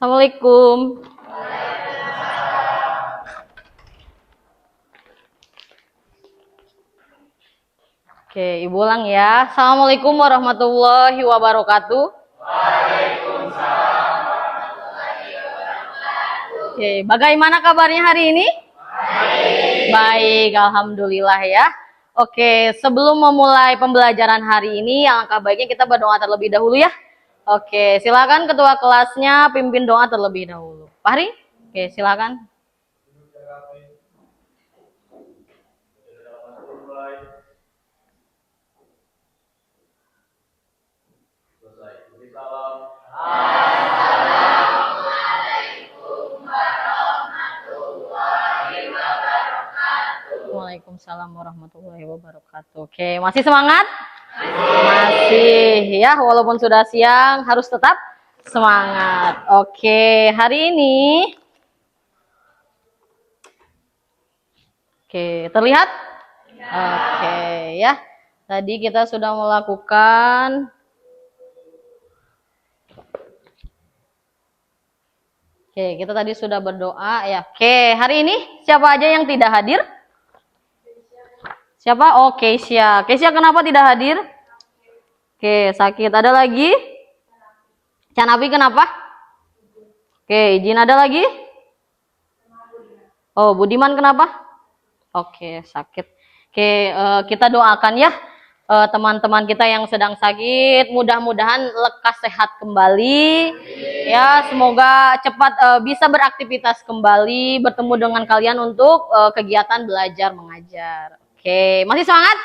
Assalamualaikum. Oke, Ibu ulang ya. Assalamualaikum warahmatullahi wabarakatuh. Waalaikumsalam warahmatullahi wabarakatuh. Oke, bagaimana kabarnya hari ini? Baik, alhamdulillah ya. Oke, sebelum memulai pembelajaran hari ini, alangkah baiknya kita berdoa terlebih dahulu ya. Oke, silakan ketua kelasnya pimpin doa terlebih dahulu. Fahri? Oke, silakan. Waalaikumsalam warahmatullahi wabarakatuh. Oke, masih semangat? Masih ya, walaupun sudah siang harus tetap semangat. Oke, hari ini terlihat? Oke ya. Tadi kita sudah melakukan kita tadi sudah berdoa ya. Oke, hari ini siapa aja yang tidak hadir? Siapa? Oh, Keisha. Keisha kenapa tidak hadir? Oke, sakit. Ada lagi? Canapi kenapa? Oke, izin ada lagi? Oh, Budiman kenapa? Oke, sakit. Oke, kita doakan ya teman-teman kita yang sedang sakit, mudah-mudahan lekas sehat kembali. Ya, semoga cepat bisa beraktivitas kembali, bertemu dengan kalian untuk kegiatan belajar mengajar. Oke, masih semangat?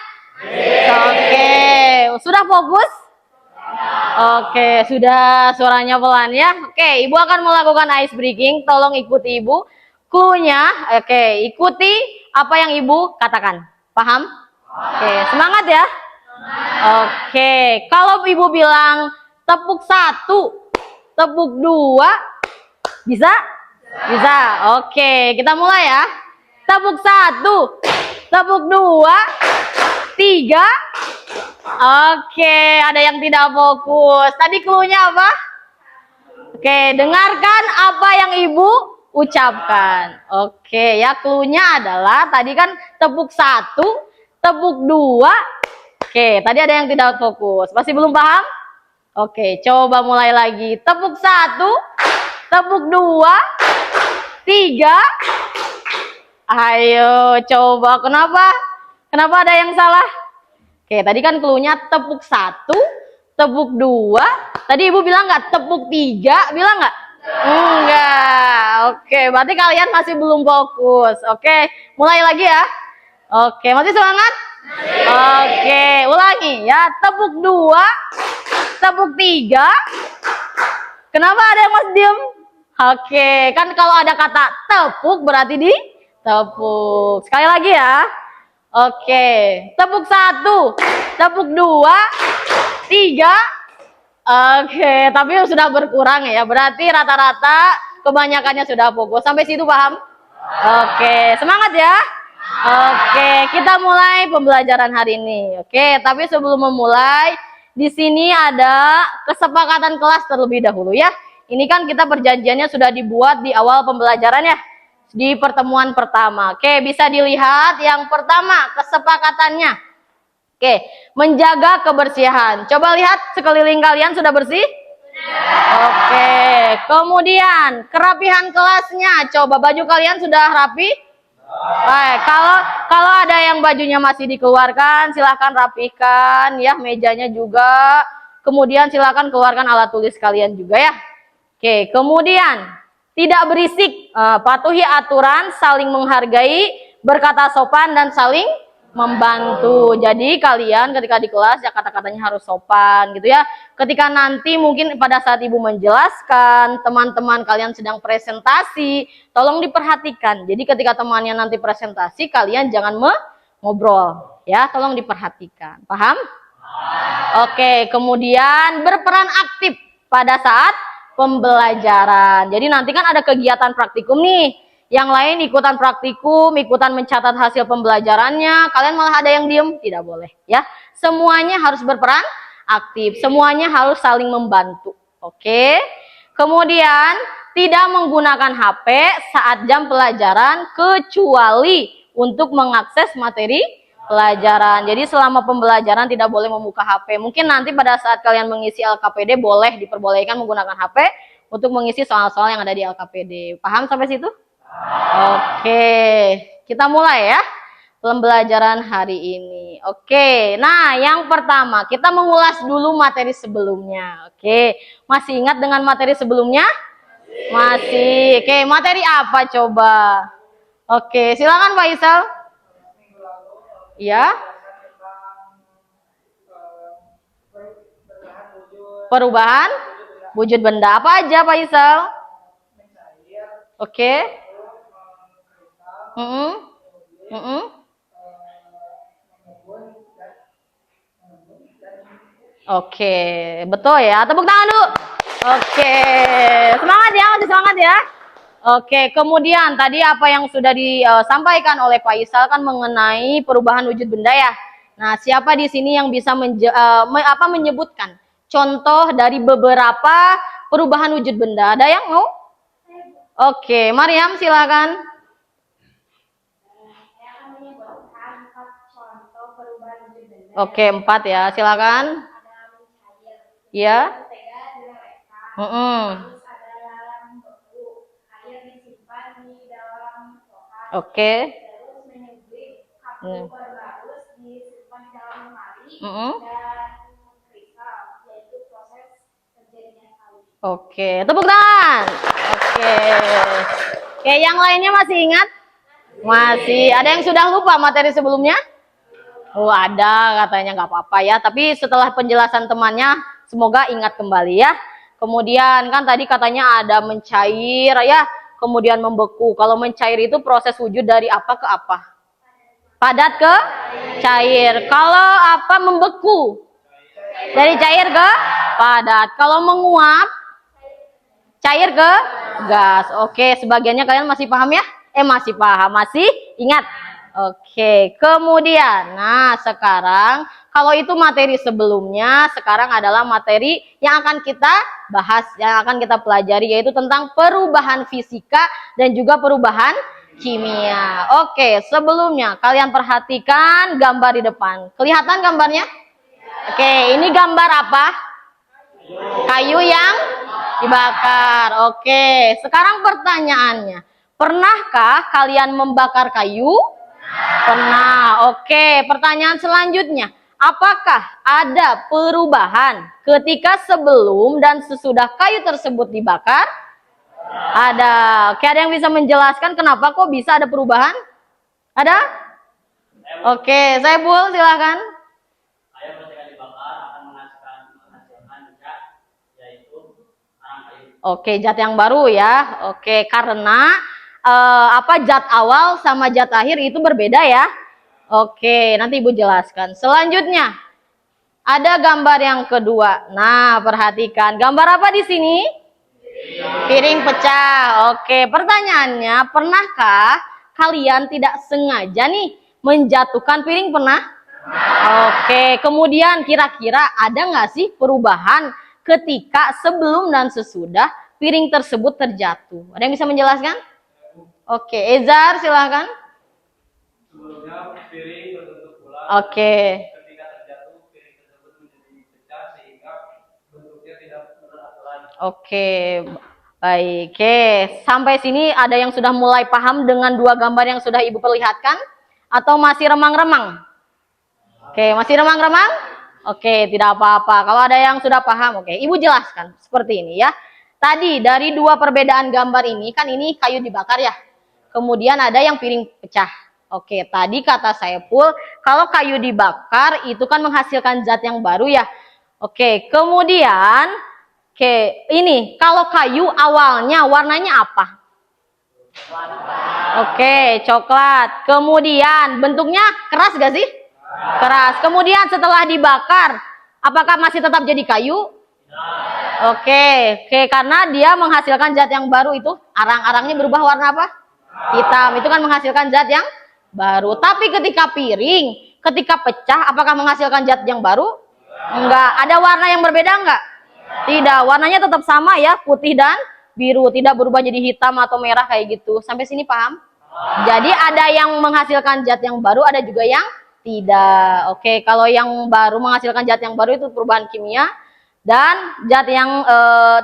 Oke, sudah fokus? Oke, sudah, suaranya pelan ya. Oke, Ibu akan melakukan ice breaking. Tolong ikuti Ibu. Clue-nya, ikuti apa yang Ibu katakan. Paham? Oke, semangat ya. Oke, kalau Ibu bilang tepuk 1, tepuk 2, bisa? Bisa. Oke, kita mulai ya. Tepuk 1, tepuk 2, 3. Oke, ada yang tidak fokus. Tadi clue-nya apa? Oke, dengarkan apa yang Ibu ucapkan. Oke, ya clue-nya adalah tadi kan tepuk 1, tepuk 2. Oke, tadi ada yang tidak fokus. Masih belum paham? Oke, coba mulai lagi. Tepuk 1, tepuk 2, 3. Ayo, coba. Kenapa? Kenapa ada yang salah? Oke, tadi kan clue-nya tepuk 1, tepuk 2. Tadi Ibu bilang nggak tepuk 3? Bilang nggak? Enggak. Oke, berarti kalian masih belum fokus. Oke, mulai lagi ya. Oke, masih semangat? Oke, ulangi ya. Tepuk 2, tepuk 3. Kenapa ada yang masih diem? Oke, kan kalau ada kata tepuk berarti di tepuk. Sekali lagi ya. Oke, tepuk 1, tepuk 2, 3. Oke, tapi sudah berkurang ya. Berarti rata-rata kebanyakannya sudah fokus. Sampai situ paham? Oke, semangat ya. Oke, kita mulai pembelajaran hari ini. Oke, tapi sebelum memulai, di sini ada kesepakatan kelas terlebih dahulu ya. Ini kan kita perjanjiannya sudah dibuat di awal pembelajaran ya. Di pertemuan pertama. Oke, bisa dilihat yang pertama kesepakatannya. Oke, menjaga kebersihan. Coba lihat sekeliling kalian sudah bersih? Oke, kemudian kerapihan kelasnya. Coba baju kalian sudah rapi? Baik, kalau ada yang bajunya masih dikeluarkan, silahkan rapikan ya, mejanya juga. Kemudian silahkan keluarkan alat tulis kalian juga ya. Oke, kemudian tidak berisik, patuhi aturan, saling menghargai, berkata sopan dan saling membantu. Jadi kalian ketika di kelas ya kata-katanya harus sopan gitu ya. Ketika nanti mungkin pada saat Ibu menjelaskan, teman-teman kalian sedang presentasi, tolong diperhatikan. Jadi ketika temannya nanti presentasi, kalian jangan ngobrol ya, tolong diperhatikan. Paham? Oke, kemudian berperan aktif pada saat pembelajaran. Jadi nanti kan ada kegiatan praktikum nih. Yang lain ikutan praktikum, ikutan mencatat hasil pembelajarannya. Kalian malah ada yang diem? Tidak boleh ya. Semuanya harus berperan aktif. Semuanya harus saling membantu. Oke. Kemudian tidak menggunakan HP saat jam pelajaran kecuali untuk mengakses materi pelajaran. Jadi selama pembelajaran tidak boleh membuka HP. Mungkin nanti pada saat kalian mengisi LKPD boleh diperbolehkan menggunakan HP untuk mengisi soal-soal yang ada di LKPD. Paham sampai situ? Oke, kita mulai ya pembelajaran hari ini. Oke, nah yang pertama kita mengulas dulu materi sebelumnya. Oke, masih ingat dengan materi sebelumnya? Masih. Oke, materi apa coba? Oke, silakan Pak Isal. Ya. Perubahan wujud benda apa aja Pak Isal? Oke. Oke, betul ya. Tepuk tangan dulu. Oke, semangat ya, masih semangat ya. Oke, kemudian tadi apa yang sudah disampaikan oleh Pak Isal kan mengenai perubahan wujud benda ya. Nah, siapa di sini yang bisa menyebutkan contoh dari beberapa perubahan wujud benda? Ada yang mau? Oke, Mariam silakan. Oke, 4 ya, silakan. Ya. Oke. Oke, tepuk tangan. Oke. Oke, yang lainnya masih ingat? Masih. Ada yang sudah lupa materi sebelumnya? Oh, ada katanya, nggak apa-apa ya. Tapi setelah penjelasan temannya, semoga ingat kembali ya. Kemudian kan tadi katanya ada mencair ya, kemudian membeku. Kalau mencair itu proses wujud dari apa ke apa? Padat ke cair. Kalau apa membeku? Dari cair ke padat. Kalau menguap, cair ke gas. Oke, sebagiannya kalian masih paham ya? Masih paham, masih ingat? Oke, kemudian, nah sekarang kalau itu materi sebelumnya, sekarang adalah materi yang akan kita bahas, yang akan kita pelajari, yaitu tentang perubahan fisika dan juga perubahan kimia. Oke, sebelumnya kalian perhatikan gambar di depan. Kelihatan gambarnya? Oke, ini gambar apa? Kayu yang dibakar. Oke, sekarang pertanyaannya, pernahkah kalian membakar kayu? Pernah. Oke, pertanyaan selanjutnya. Apakah ada perubahan ketika sebelum dan sesudah kayu tersebut dibakar? Ada. Oke, ada yang bisa menjelaskan kenapa kok bisa ada perubahan? Ada? Oke, Saiful silakan. Kayu ketika dibakar akan menghasilkan zat, yaitu arang kayu. Oke, zat yang baru ya. Oke, karena zat awal sama zat akhir itu berbeda ya. Oke, nanti Ibu jelaskan. Selanjutnya, ada gambar yang kedua. Nah, perhatikan. Gambar apa di sini? Piring pecah. Oke, pertanyaannya, pernahkah kalian tidak sengaja nih menjatuhkan piring? Pernah? Oke, kemudian kira-kira ada nggak sih perubahan ketika sebelum dan sesudah piring tersebut terjatuh? Ada yang bisa menjelaskan? Oke, Ezar silakan. Sebelumnya piring berbentuk bulat. Oke. Ketika terjatuh piring tersebut menjadi pecah sehingga bentuknya tidak merata lagi. Oke, baik. Oke, sampai sini ada yang sudah mulai paham dengan dua gambar yang sudah Ibu perlihatkan? Atau masih remang-remang? Oke, masih remang-remang? Oke, tidak apa-apa. Kalau ada yang sudah paham, oke. Ibu jelaskan seperti ini ya. Tadi dari dua perbedaan gambar ini, kan ini kayu dibakar ya. Kemudian ada yang piring pecah. Oke, tadi kata Saiful, kalau kayu dibakar itu kan menghasilkan zat yang baru ya. Oke, kemudian, ini kalau kayu awalnya warnanya apa? Oke, coklat. Kemudian bentuknya keras gak sih? Keras. Kemudian setelah dibakar, apakah masih tetap jadi kayu? Oke, karena dia menghasilkan zat yang baru itu, arang-arangnya berubah warna apa? Hitam. Itu kan menghasilkan zat yang baru. Tapi ketika piring, ketika pecah, apakah menghasilkan zat yang baru? Enggak. Ada warna yang berbeda enggak? Tidak. Warnanya tetap sama ya, putih dan biru, tidak berubah jadi hitam atau merah kayak gitu. Sampai sini paham? Jadi ada yang menghasilkan zat yang baru, ada juga yang tidak. Oke, kalau yang baru menghasilkan zat yang baru itu perubahan kimia, dan zat yang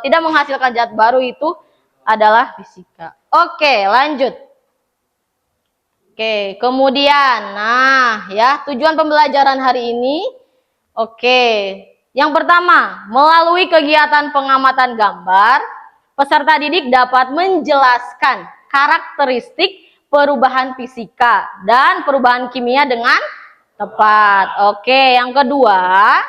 tidak menghasilkan zat baru itu adalah fisika. Oke, lanjut. Oke, kemudian, nah ya tujuan pembelajaran hari ini. Oke, yang pertama, melalui kegiatan pengamatan gambar, peserta didik dapat menjelaskan karakteristik perubahan fisika dan perubahan kimia dengan tepat. Oke, yang kedua,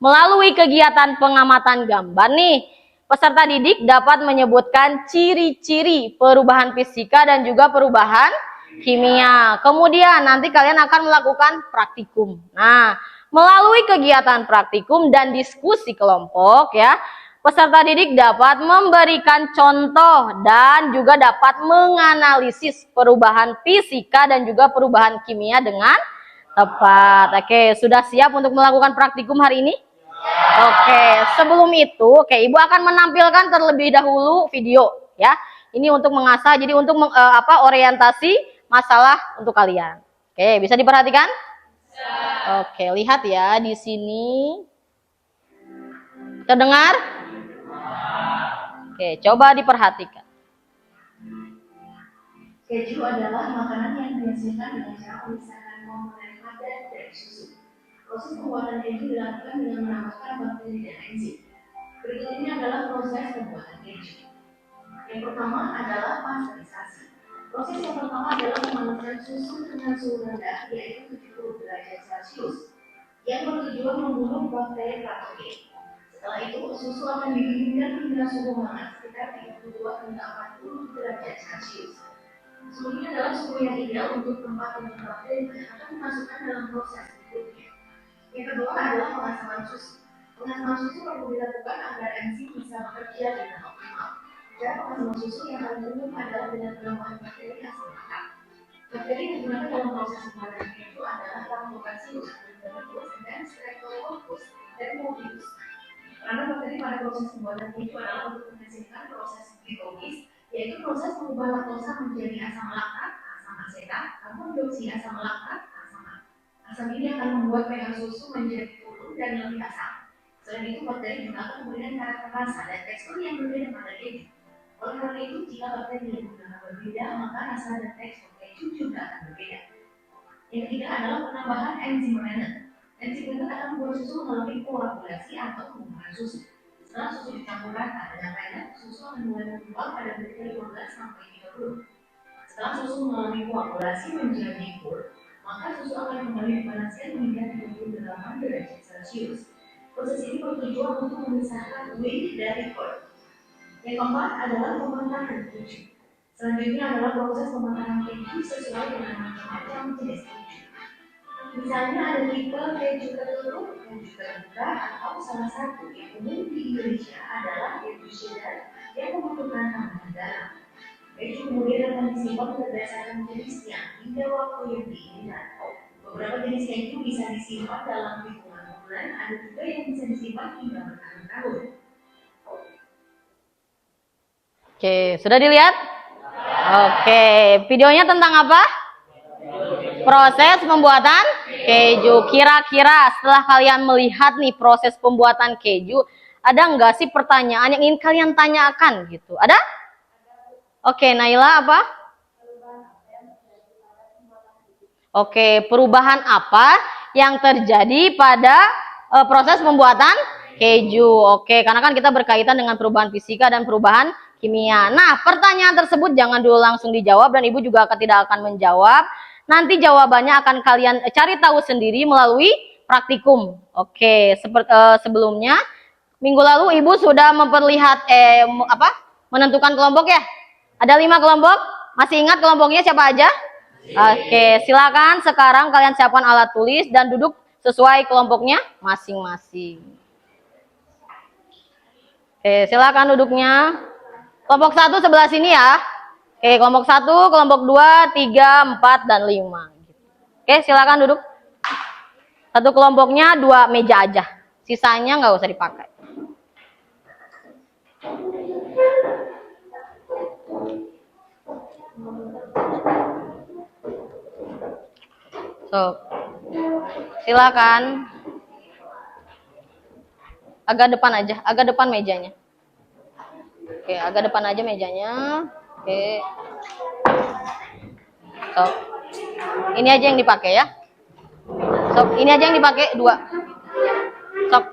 melalui kegiatan pengamatan gambar nih, peserta didik dapat menyebutkan ciri-ciri perubahan fisika dan juga perubahan kimia. Kemudian nanti kalian akan melakukan praktikum. Nah, melalui kegiatan praktikum dan diskusi kelompok ya, peserta didik dapat memberikan contoh dan juga dapat menganalisis perubahan fisika dan juga perubahan kimia dengan tepat. Oke, sudah siap untuk melakukan praktikum hari ini? Oke, sebelum itu, Ibu akan menampilkan terlebih dahulu video ya. Ini untuk mengasah, jadi untuk orientasi masalah untuk kalian. Oke, bisa diperhatikan? Oke, lihat ya di sini. Terdengar? Oke, coba diperhatikan. Keju adalah makanan yang dihasilkan dengan cara memisahkan komponen pada dari susu. Proses pembuatan keju dilakukan dengan menambahkan bakteri dan enzim. Berikut ini adalah proses pembuatan keju. Yang pertama adalah pasteurisasi. Proses yang pertama adalah memanaskan susu dengan suhu rendah, yaitu 70 derajat Celcius, yang bertujuan membunuh bakteri patogen. Setelah itu, susu akan didinginkan hingga suhu hangat sekitar 32 hingga 40 derajat Celcius. Suhu ini adalah suhu yang ideal untuk tempat dengan bakteri yang akan dimasukkan dalam proses berikutnya. Yang kedua adalah pengasaman susu. Pengasaman susu perlu dilakukan agar enzim bisa bekerja dengan optimal. Cara pengasaman susu yang paling umum adalah dengan penambahan bakteri asam laktat. Bakteri yang digunakan dalam proses pembuatan keju adalah Lactobacillus, Lactobacillus, dan Streptococcus dan Mobius. Karena bakteri pada proses pembuatan keju adalah untuk menghasilkan proses glikolis, yaitu proses mengubah laktosa menjadi asam laktat, asam asetat, karbon dioksida asam laktat, asam. Asam ini akan membuat pH susu menjadi turun dan lebih asam. Selain itu, bakteri juga akan memberikan karakter rasa dan tekstur yang berbeda pada keju. Oleh karena itu, jika bakteri yang digunakan berbeda, maka rasa dan tekstur keju juga akan berbeda. Yang ketiga adalah penambahan enzim Rennet. Enzim Rennet akan membuat susu mengalami koagulasi atau pembunuhan susu. Setelah susu dicampur rata dengan Rennet, susu akan mulai menggumpal pada detik 15 sampai 30. Setelah susu mengalami koagulasi menjadi pur, maka susu akan kembali dipanaskan hingga 38 derajat Celcius. Proses ini bertujuan untuk memisahkan whey dari curd. Yang keempat adalah pematahan keju. Selanjutnya adalah proses pematahan keju sesuai dengan macam-macam jenis keju. Misalnya ada tipe keju ketelur, keju terbuka, atau salah satu yang umum di Indonesia adalah keju cheddar yang membutuhkan tambahan garam. Keju kemudian akan disimpan berdasarkan jenisnya hingga waktu yang diinginkan. Beberapa jenis keju bisa disimpan dalam hitungan bulan, ada juga yang bisa disimpan hingga bertahun-tahun. Oke, sudah dilihat? Oke, videonya tentang apa? Proses pembuatan keju. Kira-kira setelah kalian melihat nih proses pembuatan keju, ada nggak sih pertanyaan yang ingin kalian tanyakan gitu? Ada? Oke, Naila apa? Oke, perubahan apa yang terjadi pada proses pembuatan keju? Oke, karena kan kita berkaitan dengan perubahan fisika dan perubahan kimia. Nah, pertanyaan tersebut jangan dulu langsung dijawab dan Ibu juga tidak akan menjawab. Nanti jawabannya akan kalian cari tahu sendiri melalui praktikum. Oke, sebelumnya minggu lalu Ibu sudah menentukan kelompok ya? Ada 5 kelompok. Masih ingat kelompoknya siapa aja? Oke, silakan sekarang kalian siapkan alat tulis dan duduk sesuai kelompoknya masing-masing. Oke, silakan duduknya. Kelompok 1 sebelah sini ya. Oke, kelompok 1, kelompok 2, 3, 4, dan 5. Oke, silakan duduk. Satu kelompoknya 2 meja aja. Sisanya nggak usah dipakai. So, silakan. Agak depan aja, agak depan mejanya. Oke, agak depan aja mejanya. Oke. So, ini aja yang dipakai ya. So, ini aja yang dipakai 2. Sok.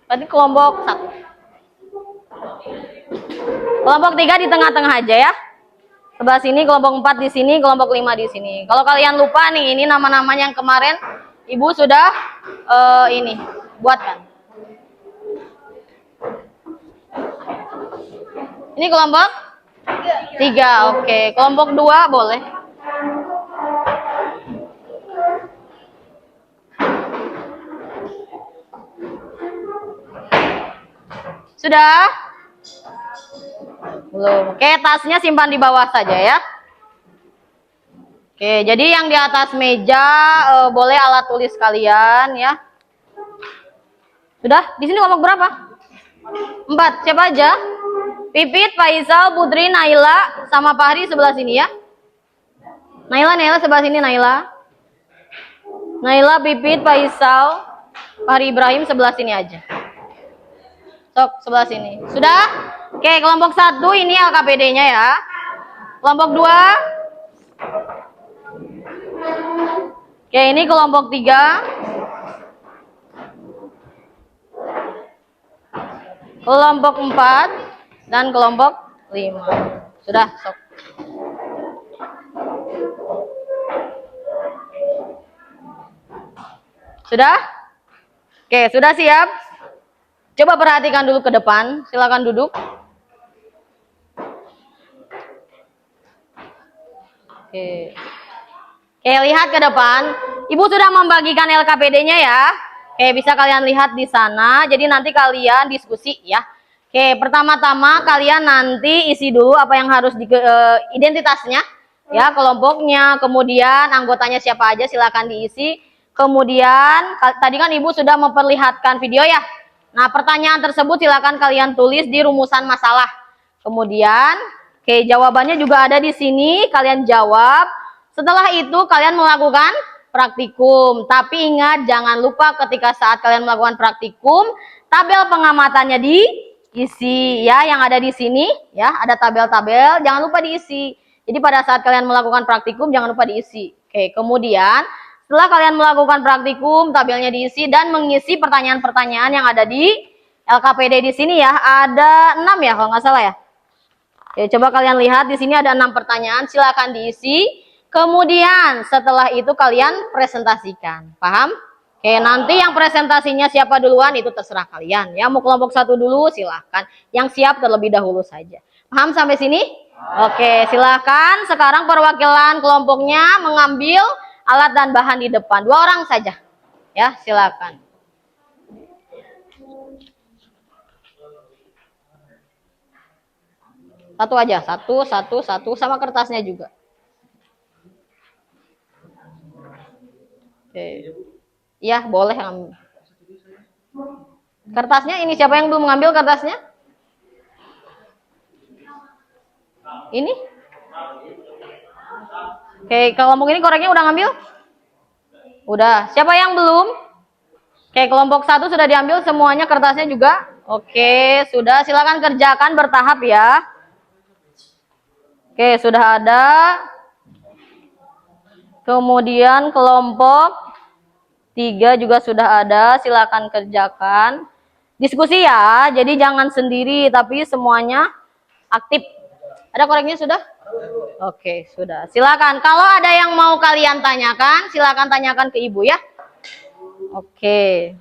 Berarti kelompok 1. Kelompok 3 di tengah-tengah aja ya. Sebelah sini, kelompok 4 di sini, kelompok 5 di sini. Kalau kalian lupa nih, ini nama-namanya yang kemarin Ibu sudah ini buatkan. Ini kelompok 3, oke. Kelompok 2 boleh. Sudah? Belum. Oke, tasnya simpan di bawah saja ya. Oke, jadi yang di atas meja boleh alat tulis kalian ya. Sudah? Di sini kelompok berapa? 4. Siapa aja? Pipit, Faisal, Putri, Naila, sama Fahri sebelah sini ya. Naila sebelah sini Naila. Naila, Pipit, Faisal, Fahri Ibrahim sebelah sini aja. Sok, sebelah sini. Sudah? Oke, kelompok 1 ini LKPD-nya ya. Kelompok 2. Oke, ini kelompok 3. Kelompok 4 dan kelompok 5. Sudah, sok. Sudah? Oke, sudah siap? Coba perhatikan dulu ke depan. Silakan duduk. Oke. Oke, lihat ke depan. Ibu sudah membagikan LKPD-nya ya. Oke, bisa kalian lihat di sana. Jadi nanti kalian diskusi ya. Oke, pertama-tama kalian nanti isi dulu apa yang harus identitasnya. Ya, kelompoknya, kemudian anggotanya siapa aja silakan diisi. Kemudian, tadi kan Ibu sudah memperlihatkan video ya. Nah, pertanyaan tersebut silakan kalian tulis di rumusan masalah. Kemudian, oke, jawabannya juga ada di sini. Kalian jawab. Setelah itu kalian melakukan praktikum. Tapi ingat, jangan lupa ketika saat kalian melakukan praktikum, tabel pengamatannya diisi ya, yang ada di sini ya, ada tabel-tabel, jangan lupa diisi. Jadi pada saat kalian melakukan praktikum jangan lupa diisi. Oke, kemudian setelah kalian melakukan praktikum, tabelnya diisi dan mengisi pertanyaan-pertanyaan yang ada di LKPD di sini ya. Ada 6 ya kalau nggak salah ya. Oke, coba kalian lihat di sini ada 6 pertanyaan, silakan diisi. Kemudian setelah itu kalian presentasikan. Paham? Oke, nanti yang presentasinya siapa duluan itu terserah kalian. Ya, mau kelompok 1 dulu silahkan. Yang siap terlebih dahulu saja. Paham sampai sini? Oke, silahkan. Sekarang perwakilan kelompoknya mengambil alat dan bahan di depan. 2 orang saja. Ya, silakan. Satu aja. Satu. Sama kertasnya juga. Oke. Iya, boleh ambil. Kertasnya ini siapa yang belum mengambil kertasnya? Ini? Oke, kelompok ini koreknya udah ngambil? Udah. Siapa yang belum? Oke, kelompok 1 sudah diambil semuanya, kertasnya juga? Oke, sudah. Silakan kerjakan bertahap ya. Oke, sudah ada. Kemudian kelompok 3 juga sudah ada, silakan kerjakan. Diskusi ya, jadi jangan sendiri, tapi semuanya aktif. Ada koreknya sudah? Oke, sudah. Silakan. Kalau ada yang mau kalian tanyakan, silakan tanyakan ke Ibu ya. Oke.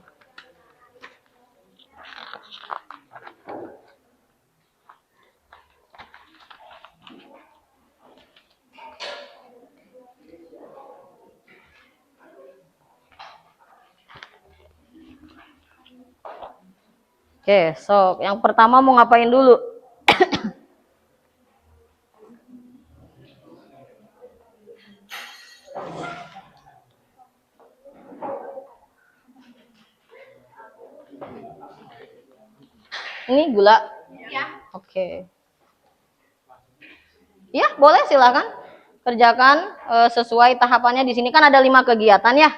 Oke, sok. Yang pertama mau ngapain dulu? Ini gula? Ya. Oke. Ya, boleh silakan. Kerjakan sesuai tahapannya. Di sini kan ada 5 kegiatan ya.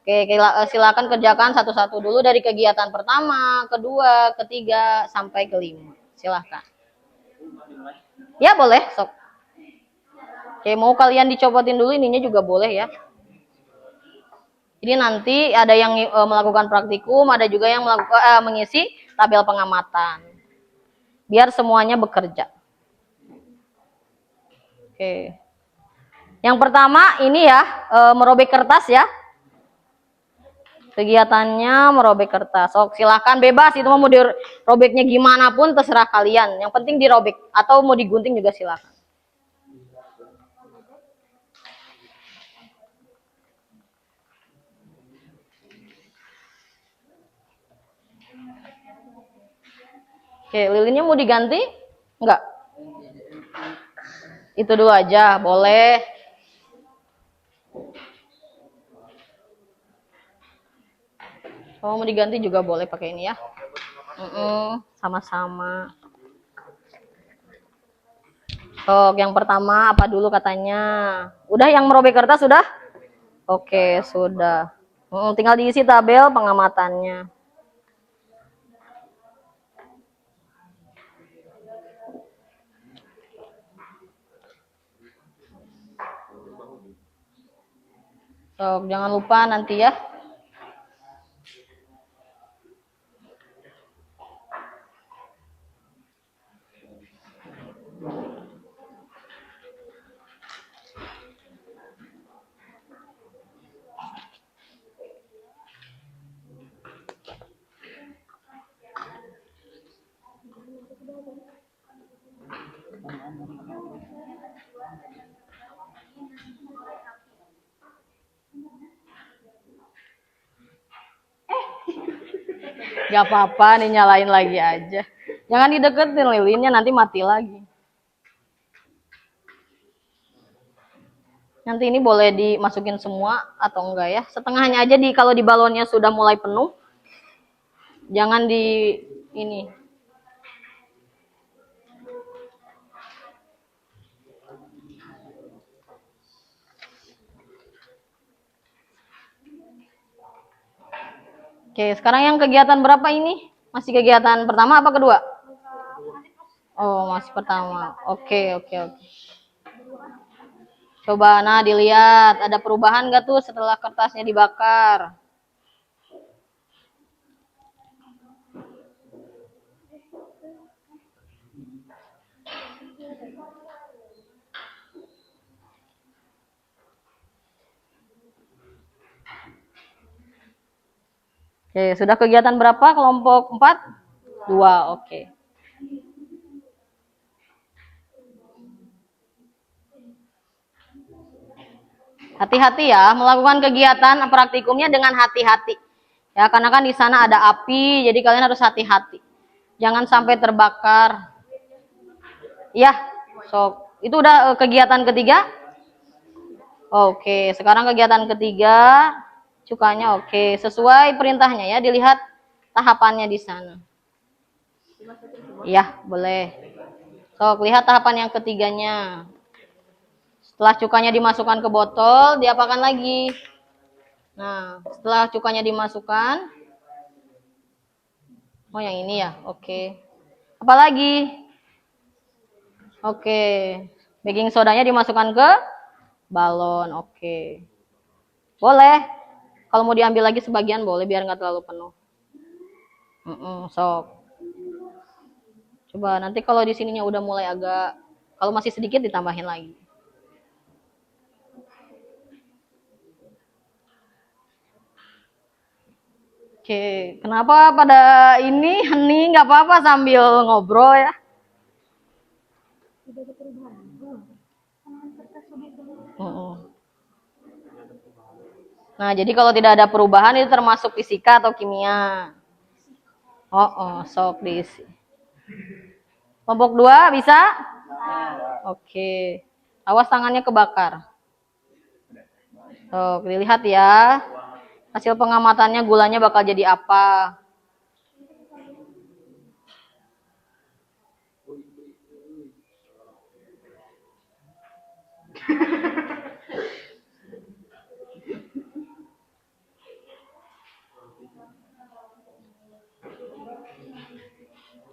Oke, silakan kerjakan satu-satu dulu dari kegiatan pertama, kedua, ketiga, sampai kelima. Silakan. Ya, boleh, sok. Oke, mau kalian dicopotin dulu ininya juga boleh ya. Jadi nanti ada yang melakukan praktikum, ada juga yang mengisi tabel pengamatan. Biar semuanya bekerja. Oke. Yang pertama ini ya, merobek kertas ya. Kegiatannya merobek kertas. So, silahkan bebas, itu mau dirobeknya gimana pun terserah kalian. Yang penting dirobek atau mau digunting juga silahkan. Oke, lilinnya mau diganti? Enggak. Itu dulu aja, boleh. Kalau mau diganti juga boleh pakai ini ya. Sama-sama. Yang pertama apa dulu katanya? Udah yang merobek kertas sudah? Oke, sudah. Tinggal diisi tabel pengamatannya. Jangan lupa nanti ya. Gak apa-apa nih, nyalain lagi aja. Jangan dideketin lilinnya, nanti mati lagi. Nanti ini boleh dimasukin semua atau enggak ya? Setengahnya aja kalau di balonnya sudah mulai penuh. Jangan di ini. Oke, sekarang yang kegiatan berapa ini? Masih kegiatan pertama apa kedua? Oh, masih pertama. Oke. Coba dilihat ada perubahan nggak tuh setelah kertasnya dibakar? Oke, sudah kegiatan berapa? Kelompok 4? 2, oke. Hati-hati ya, melakukan kegiatan praktikumnya dengan hati-hati. Ya, karena kan di sana ada api, jadi kalian harus hati-hati. Jangan sampai terbakar. Ya, itu udah kegiatan ketiga? Oke, sekarang kegiatan ketiga, cukanya oke. Sesuai perintahnya ya, dilihat tahapannya di sana. Iya, boleh. Lihat tahapan yang ketiganya. Setelah cukanya dimasukkan ke botol, diapakan lagi? Nah, setelah cukanya dimasukkan, oh yang ini ya, oke. Apa lagi? Oke, baking sodanya dimasukkan ke balon, oke. Boleh. Kalau mau diambil lagi sebagian boleh, biar nggak terlalu penuh. Sok. Coba nanti kalau di sininya udah mulai agak, kalau masih sedikit ditambahin lagi. Oke, kenapa pada ini hening? Nggak apa-apa sambil ngobrol ya. Nah, jadi kalau tidak ada perubahan itu termasuk fisika atau kimia. Sok diisi. Kelompok 2 bisa? Oke. Awas tangannya kebakar. Dilihat ya. Hasil pengamatannya gulanya bakal jadi apa?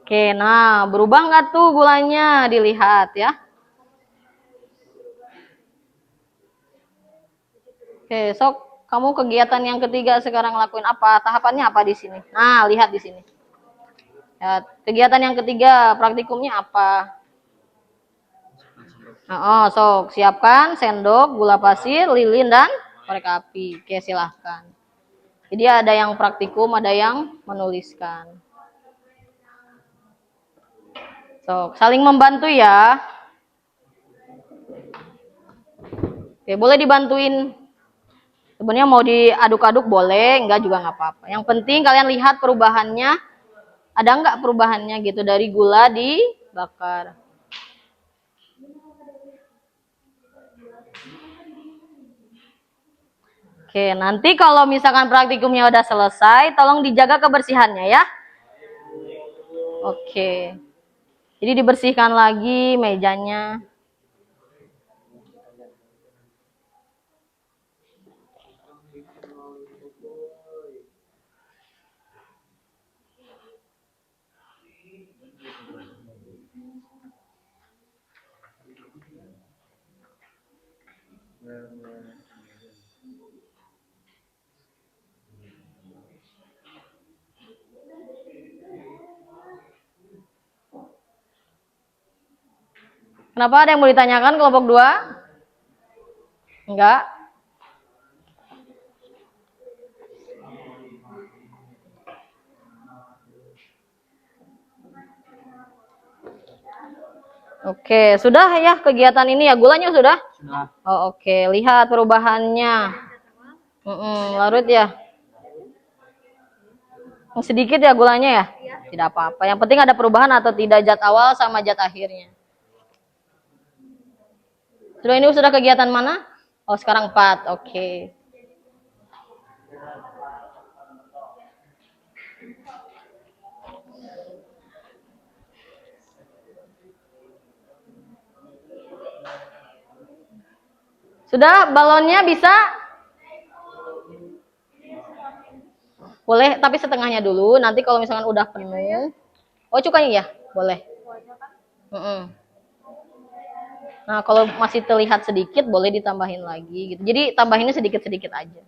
Oke, nah berubah nggak tuh gulanya? Dilihat ya. Oke, sok kamu kegiatan yang ketiga sekarang lakuin apa? Tahapannya apa di sini? Nah, lihat di sini. Ya, kegiatan yang ketiga, praktikumnya apa? Oh, sok siapkan sendok, gula pasir, lilin dan korek api. Oke, silahkan. Jadi ada yang praktikum, ada yang menuliskan. Sok saling membantu ya. Oke, boleh dibantuin. Sebenarnya mau diaduk-aduk boleh, enggak juga nggak apa-apa. Yang penting kalian lihat perubahannya, ada nggak perubahannya gitu dari gula dibakar. Oke, nanti kalau misalkan praktikumnya udah selesai, tolong dijaga kebersihannya ya. Oke. Jadi dibersihkan lagi mejanya. Kenapa ada yang mau ditanyakan kelompok 2? Enggak? Oke, sudah ya kegiatan ini ya, gulanya sudah? Sudah. Oh, oke, lihat perubahannya. Larut ya. Sedikit ya gulanya ya? Tidak apa-apa. Yang penting ada perubahan atau tidak zat awal sama zat akhirnya. Sudah kegiatan mana? Oh, sekarang 4. Oke. Sudah, balonnya bisa? Boleh, tapi setengahnya dulu. Nanti kalau misalkan udah penuh. Oh, cukanya ya? Boleh. Nah, kalau masih terlihat sedikit, boleh ditambahin lagi gitu. Jadi tambahinnya sedikit-sedikit aja.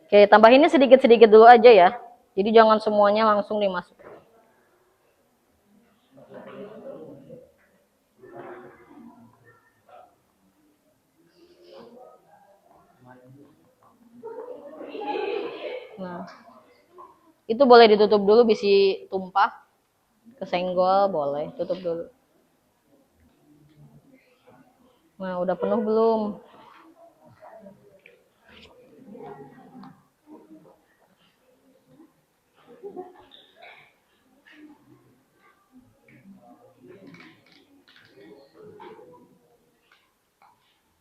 Oke, tambahinnya sedikit-sedikit dulu aja ya. Jadi jangan semuanya langsung dimasuk. Nah, itu boleh ditutup dulu, bisa tumpah, kesenggol boleh, tutup dulu. Nah, udah penuh belum?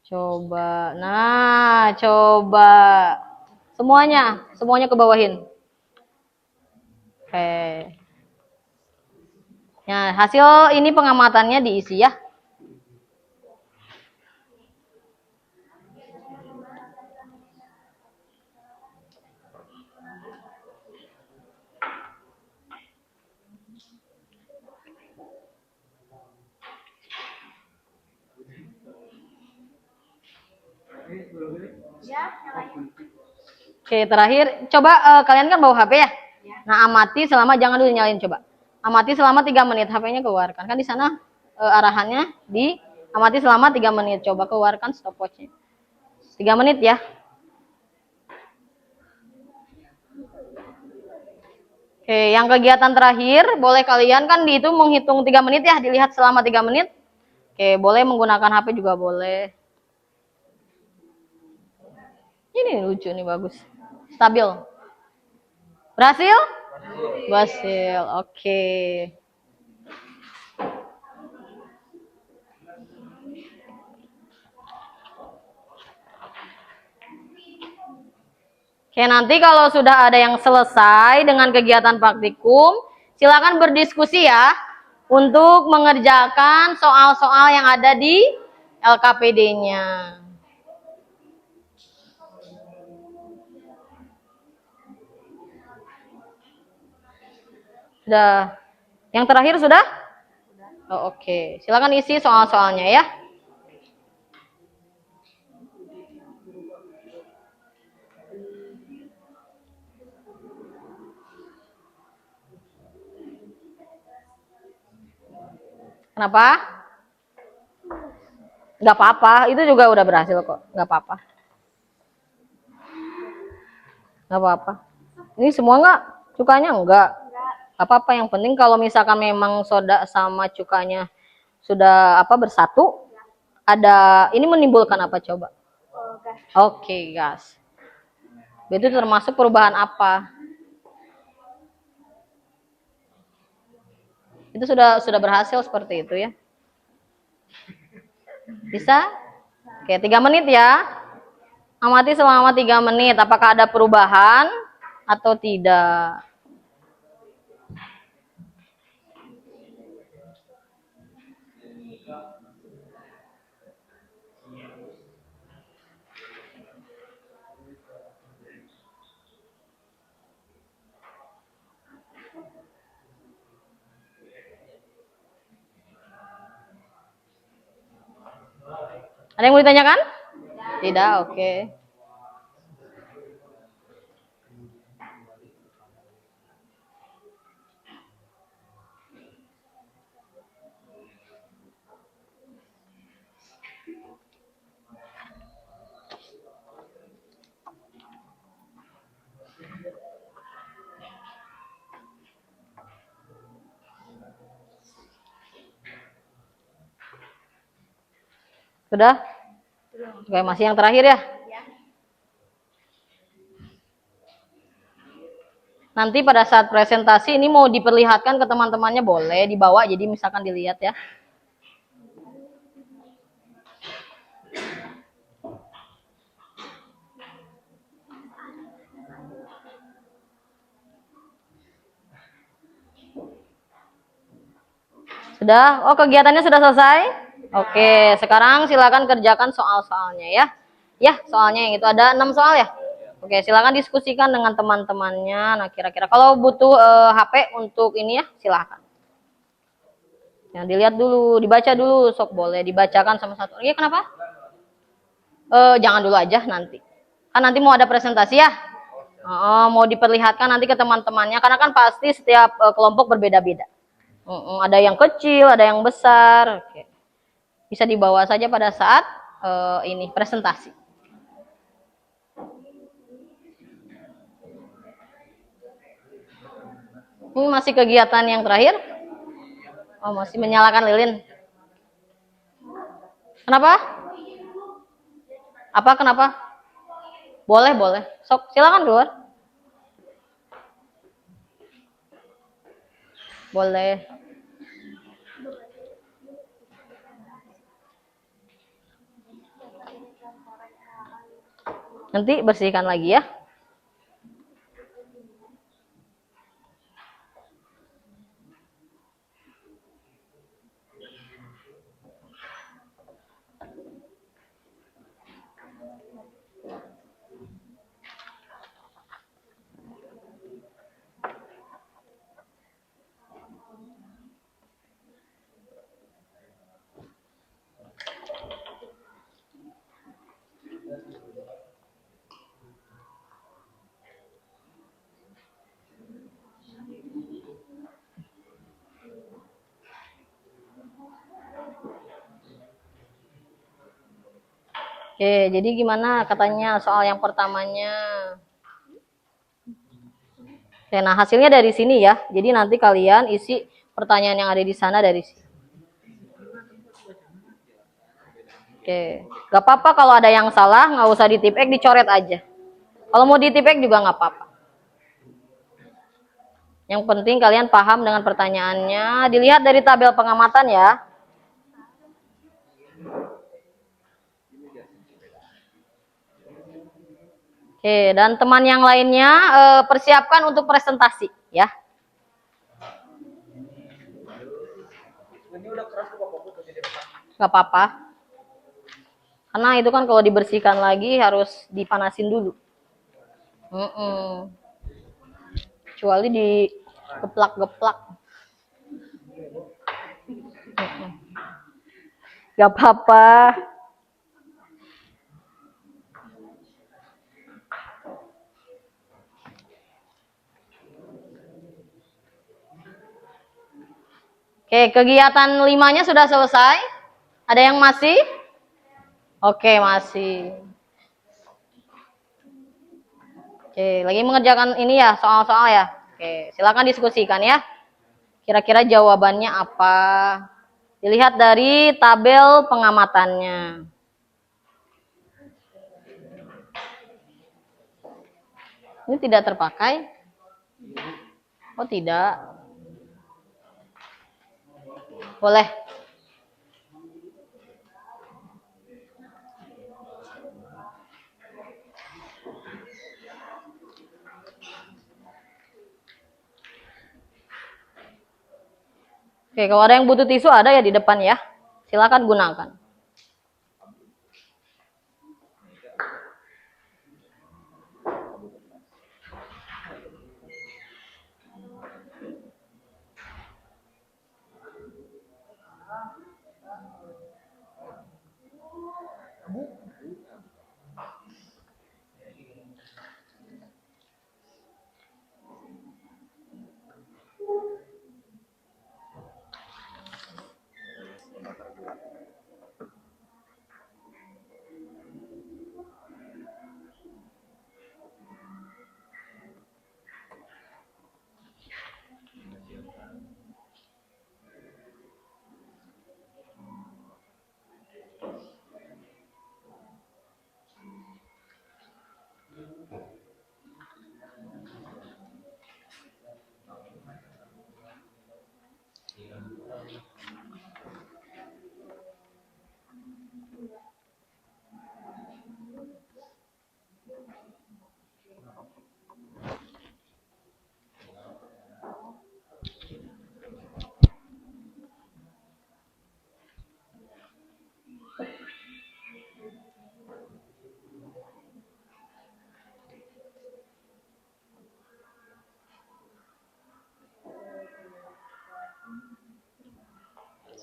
Coba, nah, coba. Semuanya ke bawahin. Oke. Nah, hasil ini pengamatannya diisi ya. Oke, terakhir, coba kalian kan bawa HP ya? Nah, amati selama, jangan dulu nyalain coba. Amati selama 3 menit, HP-nya keluarkan. Kan di sana arahannya di amati selama 3 menit. Coba keluarkan stopwatch-nya. 3 menit ya. Oke, yang kegiatan terakhir, boleh kalian kan di itu menghitung 3 menit ya, dilihat selama 3 menit. Oke, boleh menggunakan HP juga boleh. Ini lucu nih, bagus. Stabil. Berhasil? Berhasil. Oke. Oke, nanti kalau sudah ada yang selesai dengan kegiatan praktikum, silakan berdiskusi ya. untuk mengerjakan soal-soal yang ada di LKPD-nya. Sudah. Yang terakhir sudah? Oh, oke. Silakan isi soal-soalnya ya. Kenapa? Nggak apa-apa, itu juga udah berhasil kok. Nggak apa-apa. Nggak apa-apa. Ini semua nggak? Cukanya enggak? Nggak apa-apa, yang penting kalau misalkan memang soda sama cukanya sudah bersatu, ada ini menimbulkan apa coba? Oke, gas. Itu termasuk perubahan apa? Itu sudah berhasil seperti itu ya. Bisa? Oke, 3 menit ya. Amati selama 3 menit. Apakah ada perubahan atau tidak? Ada yang mau ditanyakan? Tidak, oke. Sudah? Oke, masih yang terakhir ya? Nanti pada saat presentasi ini mau diperlihatkan ke teman-temannya boleh dibawa, jadi misalkan dilihat ya. Sudah? Oh, kegiatannya sudah selesai? Oke, sekarang silakan kerjakan soal-soalnya ya. Ya, soalnya yang itu ada 6 soal ya. Oke, silakan diskusikan dengan teman-temannya. Nah, kira-kira kalau butuh HP untuk ini ya, silakan. Yang dilihat dulu, dibaca dulu, sok boleh dibacakan sama satu. Iya, kenapa? Jangan dulu aja nanti. Kan nanti mau ada presentasi ya. Mau diperlihatkan nanti ke teman-temannya, karena kan pasti setiap kelompok berbeda-beda. Ada yang kecil, ada yang besar. Oke. Bisa dibawa saja pada saat ini presentasi. Ini masih kegiatan yang terakhir? Oh, masih menyalakan lilin. Kenapa? Apa kenapa? Boleh, boleh. Sok, silakan keluar. Boleh. Nanti bersihkan lagi ya. Oke, jadi gimana katanya soal yang pertamanya? Oke, nah hasilnya dari sini ya. Jadi nanti kalian isi pertanyaan yang ada di sana dari sini. Oke, gak apa-apa kalau ada yang salah, nggak usah ditipek, dicoret aja. Kalau mau ditipek juga nggak apa-apa. Yang penting kalian paham dengan pertanyaannya. Dilihat dari tabel pengamatan ya. Oke, dan teman yang lainnya persiapkan untuk presentasi ya. Ini udah keras tuh Bapak putus di depan. Nggak apa-apa. Karena itu kan kalau dibersihkan lagi harus dipanasin dulu. Kecuali digeplak-geplak. Nggak apa-apa. Oke, kegiatan 5-nya sudah selesai. Ada yang masih? Oke, masih. Oke, lagi mengerjakan ini ya, soal-soal ya. Oke, silakan diskusikan ya. Kira-kira jawabannya apa? Dilihat dari tabel pengamatannya. Ini tidak terpakai? Oh, tidak. Boleh. Oke, kalau ada yang butuh tisu ada ya di depan ya. Silakan gunakan.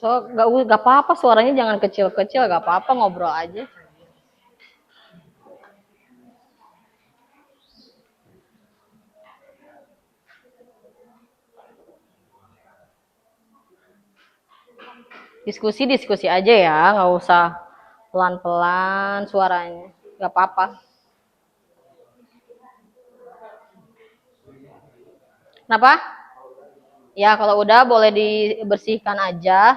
So, gak apa-apa suaranya jangan kecil-kecil, gak apa-apa ngobrol aja. Diskusi aja ya, nggak usah pelan-pelan suaranya, gak apa-apa. Kenapa? Ya kalau udah boleh dibersihkan aja.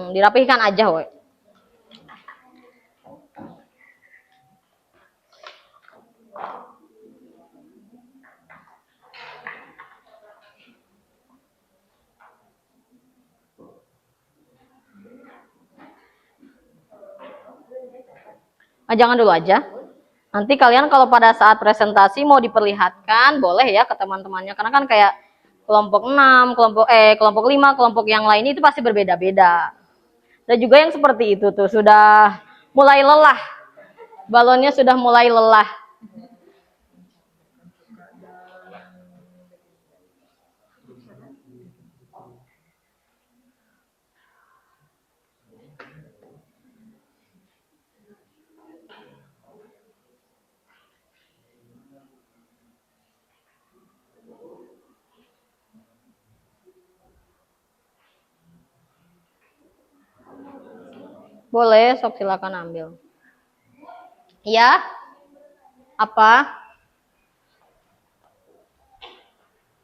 Dirapihkan aja, woy. Jangan dulu aja. Nanti kalian kalau pada saat presentasi mau diperlihatkan, boleh ya ke teman-temannya. Karena kan kayak kelompok 6, kelompok 5, kelompok yang lain itu pasti berbeda-beda. Dan juga yang seperti itu tuh sudah mulai lelah. Balonnya sudah mulai lelah. Boleh, sok silakan ambil. Iya? Apa?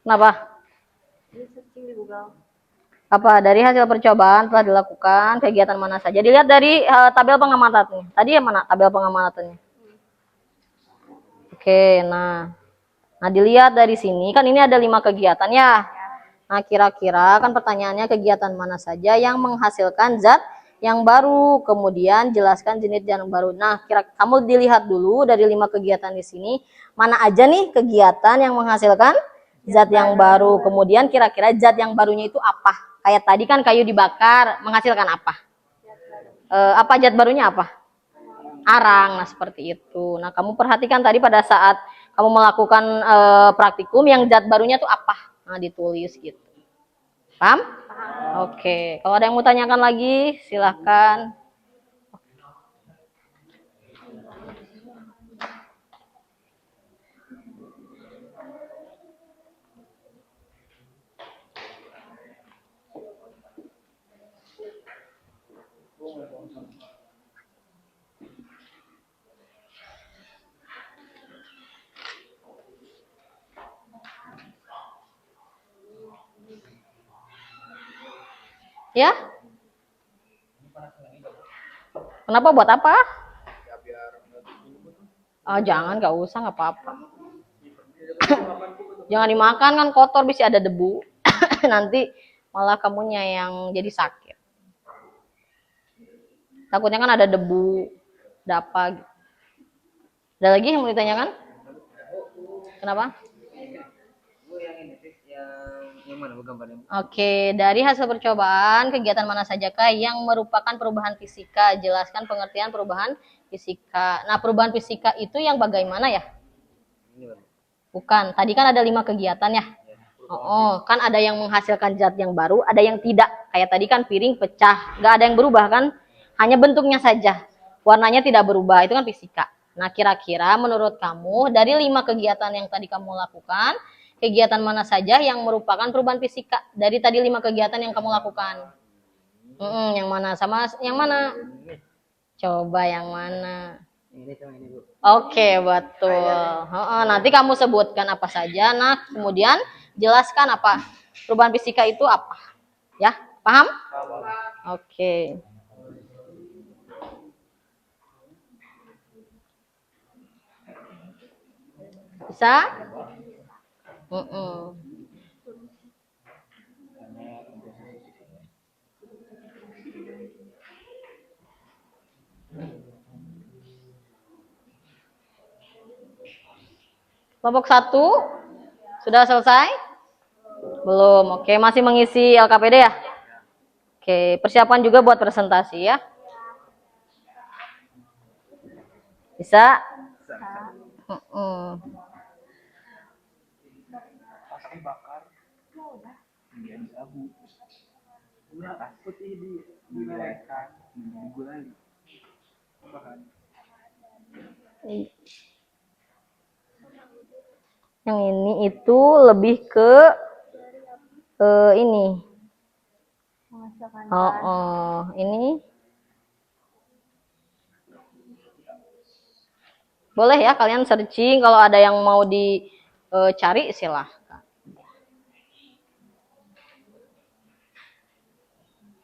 Kenapa? Apa dari hasil percobaan telah dilakukan kegiatan mana saja? Dilihat dari tabel pengamatannya. Tadi yang mana tabel pengamatannya? Oke, nah dilihat dari sini kan ini ada 5 kegiatan ya. Nah kira-kira kan pertanyaannya kegiatan mana saja yang menghasilkan zat yang baru, kemudian jelaskan jenis yang baru. Nah, kamu dilihat dulu dari 5 kegiatan di sini, mana aja nih kegiatan yang menghasilkan zat yang baru. Kemudian kira-kira zat yang barunya itu apa? Kayak tadi kan kayu dibakar menghasilkan apa? Apa zat barunya apa? Arang. Nah, seperti itu. Nah, kamu perhatikan tadi pada saat kamu melakukan praktikum yang zat barunya tuh apa? Nah, ditulis gitu. Paham? Oke. Kalau ada yang mau tanyakan lagi, silahkan. Ya? Kenapa, buat apa? Oh, jangan, gak usah, gak apa-apa. Jangan dimakan, kan kotor, bisa ada debu. Nanti malah kamunya yang jadi sakit. Takutnya kan ada debu, ada apa gitu. Ada lagi yang mau ditanyakan? Kenapa? Oke, dari hasil percobaan, kegiatan mana sajakah yang merupakan perubahan fisika? Jelaskan pengertian perubahan fisika. Nah, perubahan fisika itu yang bagaimana ya? Bukan, tadi kan ada 5 kegiatan ya? Oh, kan ada yang menghasilkan zat yang baru, ada yang tidak. Kayak tadi kan piring pecah, nggak ada yang berubah kan? Hanya bentuknya saja. Warnanya tidak berubah, itu kan fisika. Nah, kira-kira menurut kamu, dari 5 kegiatan yang tadi kamu lakukan, kegiatan mana saja yang merupakan perubahan fisika? Dari tadi 5 kegiatan yang kamu lakukan. Yang mana? Sama yang mana? Coba yang mana? Oke, betul. Nanti kamu sebutkan apa saja. Nah, kemudian jelaskan apa perubahan fisika itu apa. Ya, paham? Oke. Bisa? Kelompok 1 sudah selesai? Belum. Oke, masih mengisi LKPD ya? Oke, persiapan juga buat presentasi ya. Bisa? Pas dibakar menjadi abu. Udah takut ini dilelehkan menjadi gulali. Bahan. Yang ini itu lebih ke ini. Ini boleh ya kalian searching, kalau ada yang mau dicari silahkan.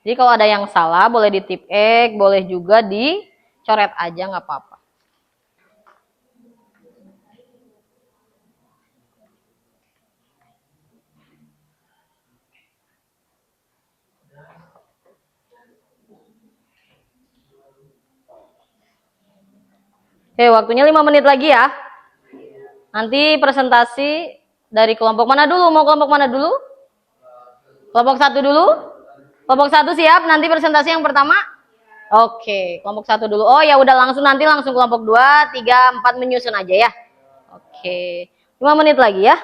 Jadi kalau ada yang salah boleh di tip X, boleh juga dicoret aja, nggak apa-apa. Oke, waktunya 5 menit lagi ya. Nanti presentasi dari kelompok mana dulu? Mau kelompok mana dulu? Kelompok 1 dulu? Kelompok 1 siap? Nanti presentasi yang pertama? Oke, kelompok 1 dulu. Oh ya udah, langsung kelompok 2, 3, 4 menyusun aja ya. Oke, 5 menit lagi ya.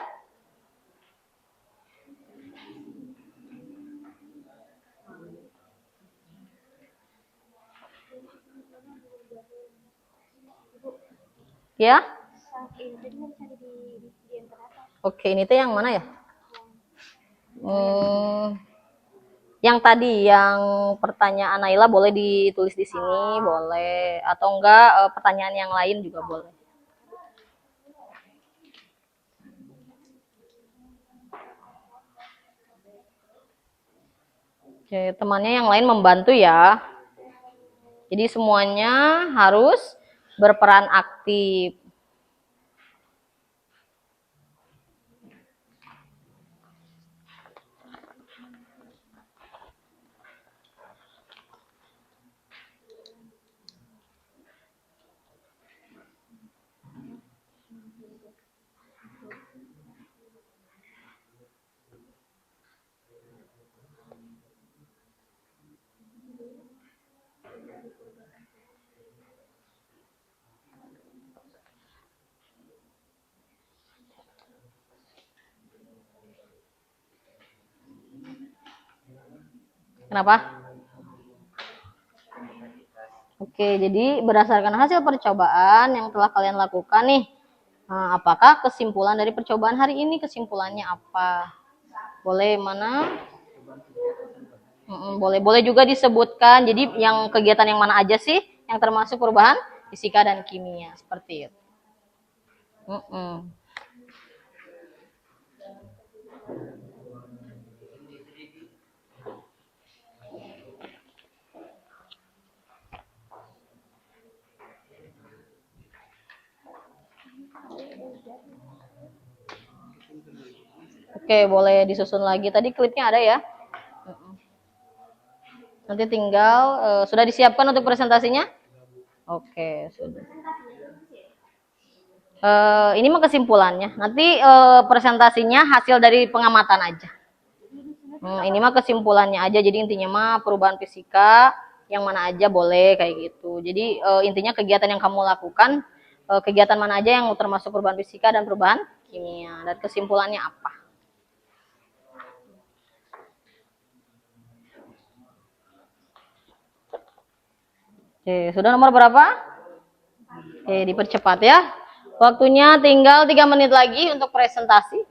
Ya? Oke, ini tuh yang mana ya? Yang tadi, yang pertanyaan Naila boleh ditulis di sini, boleh. Atau enggak, pertanyaan yang lain juga boleh. Oke, temannya yang lain membantu ya. Jadi semuanya harus berperan aktif. Kenapa? Oke, jadi berdasarkan hasil percobaan yang telah kalian lakukan nih, apakah kesimpulan dari percobaan hari ini, kesimpulannya apa? Boleh mana? Boleh juga disebutkan. Jadi yang kegiatan yang mana aja sih yang termasuk perubahan fisika dan kimia seperti itu. Oke, boleh disusun lagi. Tadi klipnya ada ya. Nanti tinggal sudah disiapkan untuk presentasinya? Oke, sudah. Ini mah kesimpulannya. Nanti presentasinya hasil dari pengamatan aja. Ini mah kesimpulannya aja. Jadi intinya mah perubahan fisika yang mana aja boleh kayak gitu. Jadi intinya kegiatan yang kamu lakukan, kegiatan mana aja yang termasuk perubahan fisika dan perubahan kimia. Dan kesimpulannya apa? Oke, sudah nomor berapa? Oke, dipercepat ya. Waktunya tinggal 3 menit lagi untuk presentasi.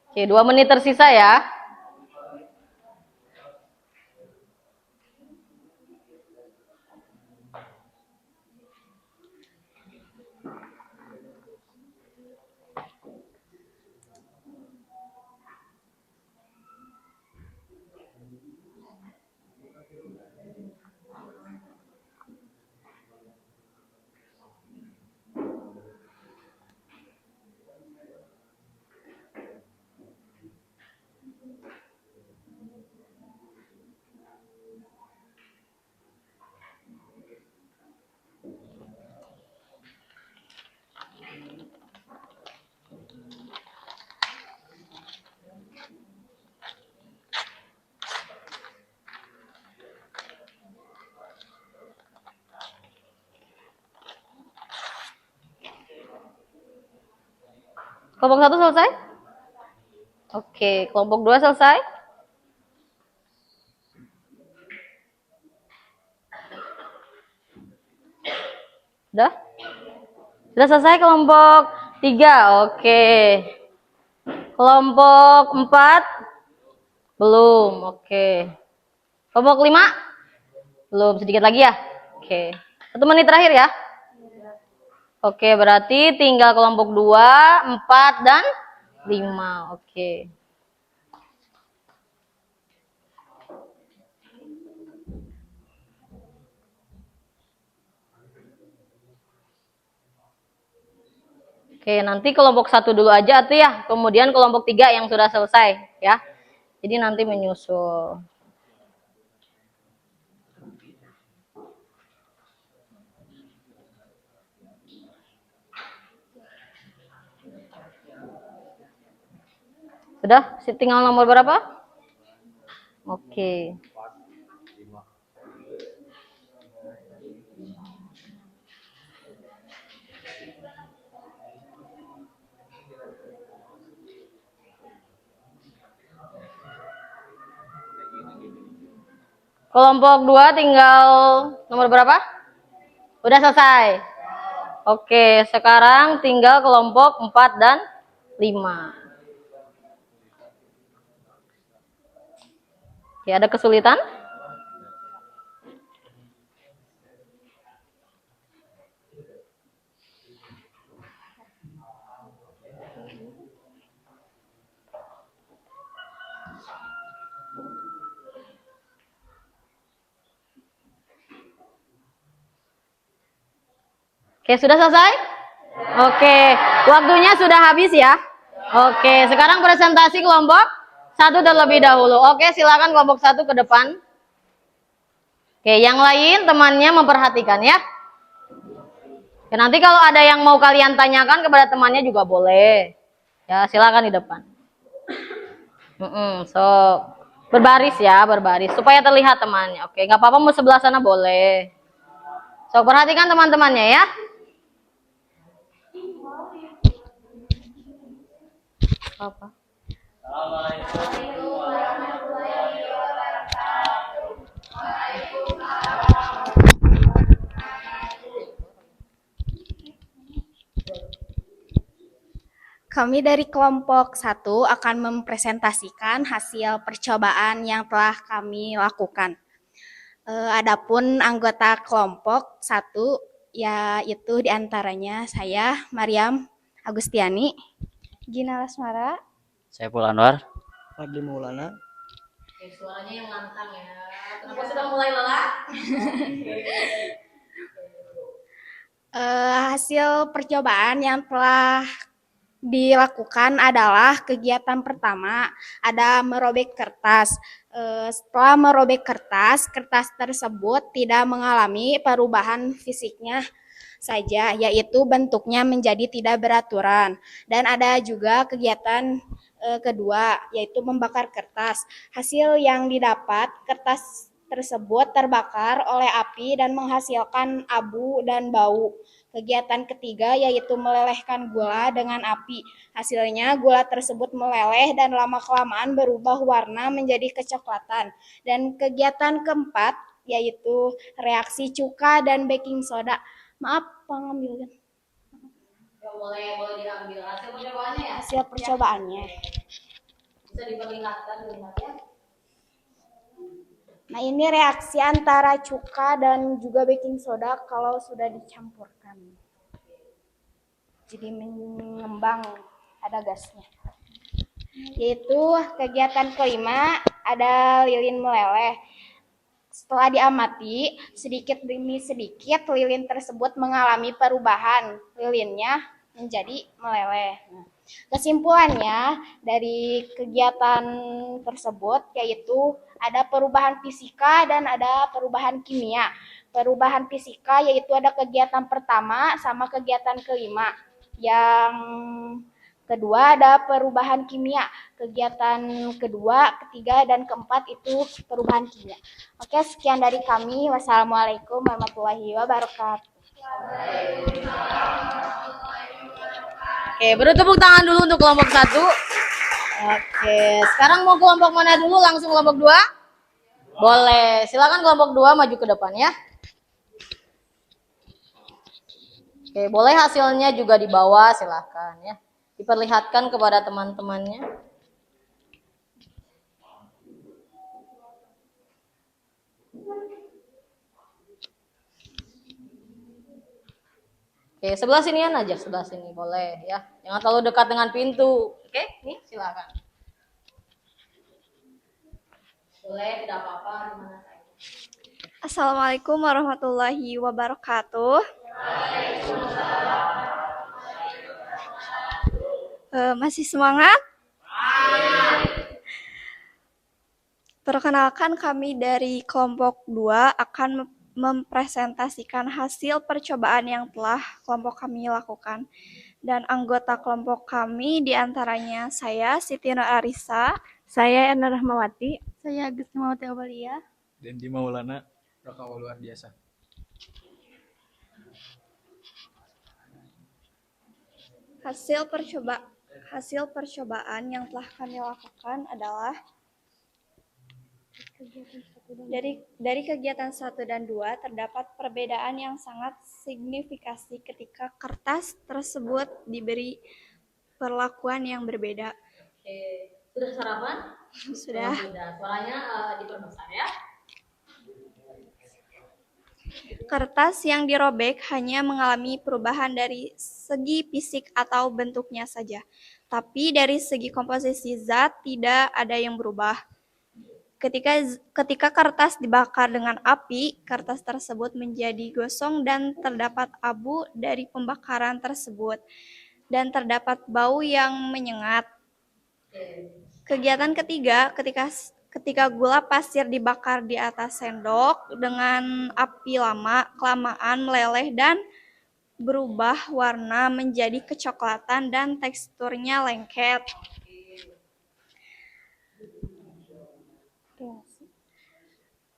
Oke, 2 menit tersisa ya. Kelompok 1 selesai? Oke, kelompok 2 selesai? Sudah? Sudah selesai kelompok 3? Oke. Kelompok 4? Belum, oke. Kelompok 5? Belum, sedikit lagi ya? Oke. 1 menit terakhir ya? Oke, berarti tinggal kelompok 2, 4, dan 5. Oke. Oke, nanti kelompok 1 dulu aja tuh ya. Kemudian kelompok 3 yang sudah selesai ya. Jadi nanti menyusul. Sudah? Tinggal nomor berapa? Oke. Kelompok 2 tinggal nomor berapa? Udah selesai. Oke, sekarang tinggal kelompok 4 dan 5. Oke, ada kesulitan? Oke, sudah selesai? Oke, waktunya sudah habis ya. Oke, sekarang presentasi kelompok 1 terlebih dahulu. Oke, silakan kelompok 1 ke depan. Oke, yang lain temannya memperhatikan ya. Oke, nanti kalau ada yang mau kalian tanyakan kepada temannya juga boleh. Ya, silakan di depan. So, berbaris ya, berbaris supaya terlihat temannya. Oke, nggak apa-apa mau sebelah sana boleh. So, perhatikan teman-temannya ya. Apa? Assalamualaikum. Kami dari kelompok 1 akan mempresentasikan hasil percobaan yang telah kami lakukan. Adapun anggota kelompok 1 yaitu diantaranya saya, Mariam Agustiani, Gina Lasmara, Saiful Anwar. Fadli Maulana. Oke, suaranya yang lantang ya. Kenapa sudah mulai lelah? Hasil percobaan yang telah dilakukan adalah kegiatan pertama ada merobek kertas. Setelah merobek kertas tersebut tidak mengalami perubahan fisiknya saja, yaitu bentuknya menjadi tidak beraturan. Dan ada juga kegiatan kedua, yaitu membakar kertas. Hasil yang didapat, kertas tersebut terbakar oleh api dan menghasilkan abu dan bau. Kegiatan ketiga yaitu melelehkan gula dengan api. Hasilnya gula tersebut meleleh dan lama-kelamaan berubah warna menjadi kecoklatan. Dan kegiatan keempat yaitu reaksi cuka dan baking soda. Maaf, pengambilan Ya, boleh diambil hasil percobaannya ya. hasil percobaannya. Bisa diperlihatkan ya. Nah, ini reaksi antara cuka dan juga baking soda kalau sudah dicampurkan. Jadi mengembang, ada gasnya. Yaitu kegiatan kelima ada lilin meleleh. Setelah diamati, sedikit demi sedikit lilin tersebut mengalami perubahan. Lilinnya menjadi meleleh. Kesimpulannya dari kegiatan tersebut yaitu ada perubahan fisika dan ada perubahan kimia. Perubahan fisika yaitu ada kegiatan pertama sama kegiatan kelima. Yang kedua ada perubahan kimia. Kegiatan kedua, ketiga, dan keempat itu perubahan kimia. Oke, sekian dari kami. Wassalamualaikum warahmatullahi wabarakatuh. Oke, beri tepuk tangan dulu untuk kelompok 1. Oke, sekarang mau kelompok mana dulu? Langsung kelompok 2? Boleh, silakan kelompok 2 maju ke depan ya. Oke, boleh hasilnya juga dibawa, silahkan ya. Diperlihatkan kepada teman-temannya. Oke, sebelah sinian aja, sebelah sini boleh ya. Jangan terlalu dekat dengan pintu. Oke, nih silakan. Boleh, tidak apa-apa di mana saja. Assalamualaikum warahmatullahi wabarakatuh. Masih semangat? Perkenalkan, kami dari kelompok 2 akan mempresentasikan hasil percobaan yang telah kelompok kami lakukan. Dan anggota kelompok kami diantaranya saya, Siti Nur Arisa, Saya Ena Rahmawati. saya Agus Mawati Aubalia, Dendi Maulana. Rakawa luar biasa. Hasil percobaan yang telah kami lakukan adalah dari kegiatan 1 dan 2 terdapat perbedaan yang sangat signifikasi ketika kertas tersebut diberi perlakuan yang berbeda. Oke. Sudah sarapan? Sudah. Sudah. Suaranya diperbesar ya. Kertas yang dirobek hanya mengalami perubahan dari segi fisik atau bentuknya saja, tapi dari segi komposisi zat tidak ada yang berubah. Ketika kertas dibakar dengan api, kertas tersebut menjadi gosong dan terdapat abu dari pembakaran tersebut, dan terdapat bau yang menyengat. Kegiatan ketiga, ketika gula pasir dibakar di atas sendok dengan api lama, kelamaan meleleh dan berubah warna menjadi kecoklatan dan teksturnya lengket.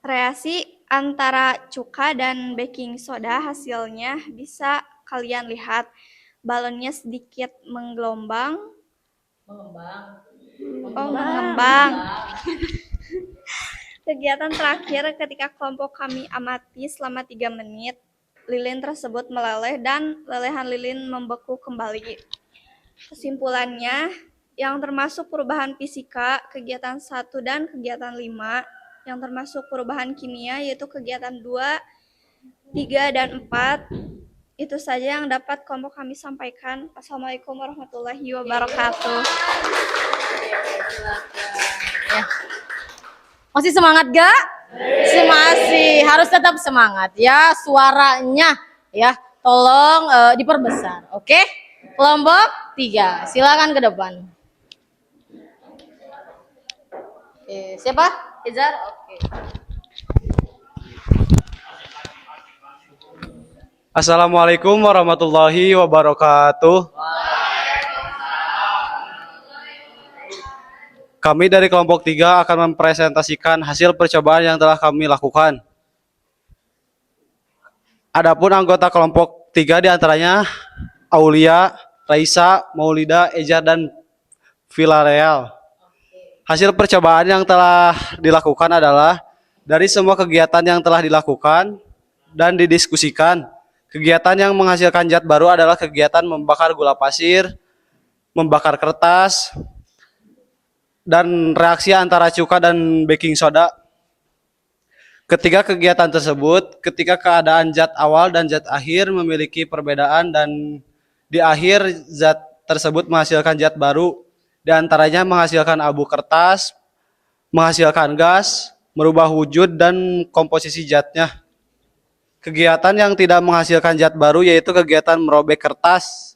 Reaksi antara cuka dan baking soda hasilnya bisa kalian lihat. Balonnya sedikit mengembang. Kegiatan terakhir ketika kelompok kami amati selama 3 menit, lilin tersebut meleleh dan lelehan lilin membeku kembali. Kesimpulannya, yang termasuk perubahan fisika, kegiatan 1 dan kegiatan 5, yang termasuk perubahan kimia yaitu kegiatan 2, 3, dan 4. Itu saja yang dapat kelompok kami sampaikan. Assalamualaikum warahmatullahi wabarakatuh. Ya. Masih semangat gak? Masih, harus tetap semangat ya. Suaranya ya, tolong diperbesar. Oke? Kelompok 3, silakan ke depan. Oke, siapa? Izar? Oke. Assalamualaikum warahmatullahi wabarakatuh. Kami dari kelompok 3 akan mempresentasikan hasil percobaan yang telah kami lakukan. Adapun anggota kelompok 3 diantaranya Aulia, Raisa, Maulida, Ejar, dan Villarreal. Hasil percobaan yang telah dilakukan adalah dari semua kegiatan yang telah dilakukan dan didiskusikan. Kegiatan yang menghasilkan zat baru adalah kegiatan membakar gula pasir, membakar kertas, dan reaksi antara cuka dan baking soda. Ketiga kegiatan tersebut, ketika keadaan zat awal dan zat akhir memiliki perbedaan dan di akhir zat tersebut menghasilkan zat baru, di antaranya menghasilkan abu kertas, menghasilkan gas, merubah wujud dan komposisi zatnya. Kegiatan yang tidak menghasilkan zat baru yaitu kegiatan merobek kertas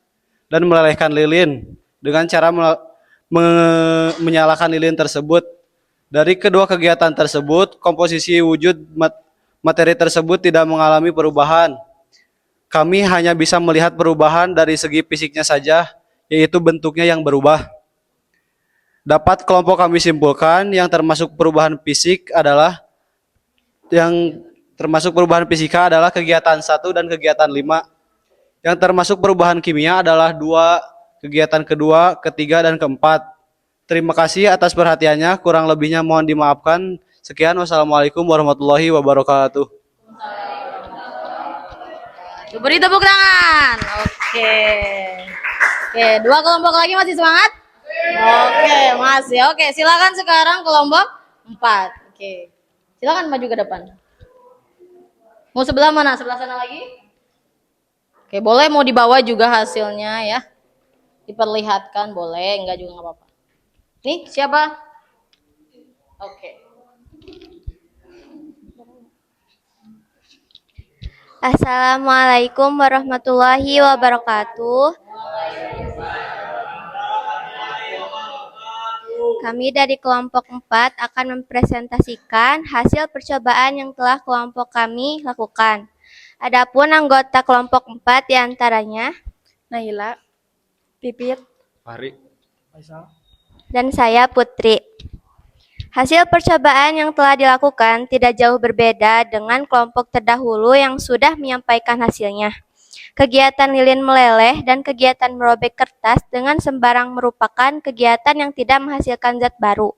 dan melelehkan lilin dengan cara menyalakan lilin tersebut. Dari kedua kegiatan tersebut, komposisi wujud materi tersebut tidak mengalami perubahan. Kami hanya bisa melihat perubahan dari segi fisiknya saja, yaitu bentuknya yang berubah. Dapat kelompok kami simpulkan yang termasuk perubahan fisika adalah kegiatan 1 dan kegiatan 5. Yang termasuk perubahan kimia adalah 2, kegiatan kedua, ketiga, dan keempat. Terima kasih atas perhatiannya, kurang lebihnya mohon dimaafkan. Sekian, wassalamualaikum warahmatullahi wabarakatuh. Beri tepuk tangan. Oke. Oke, 2 kelompok lagi masih semangat? Oke, masih. Oke, silakan sekarang kelompok 4. Oke. Silakan maju ke depan. Mau sebelah mana? Sebelah sana lagi? Oke, boleh mau dibawa juga hasilnya ya. Diperlihatkan boleh, enggak juga enggak apa-apa. Nih, siapa? Oke. Assalamualaikum warahmatullahi wabarakatuh. Kami dari kelompok 4 akan mempresentasikan hasil percobaan yang telah kelompok kami lakukan. Adapun anggota kelompok 4 diantaranya Naila, Pipit, Fahri, dan saya Putri. Hasil percobaan yang telah dilakukan tidak jauh berbeda dengan kelompok terdahulu yang sudah menyampaikan hasilnya. Kegiatan lilin meleleh dan kegiatan merobek kertas dengan sembarang merupakan kegiatan yang tidak menghasilkan zat baru.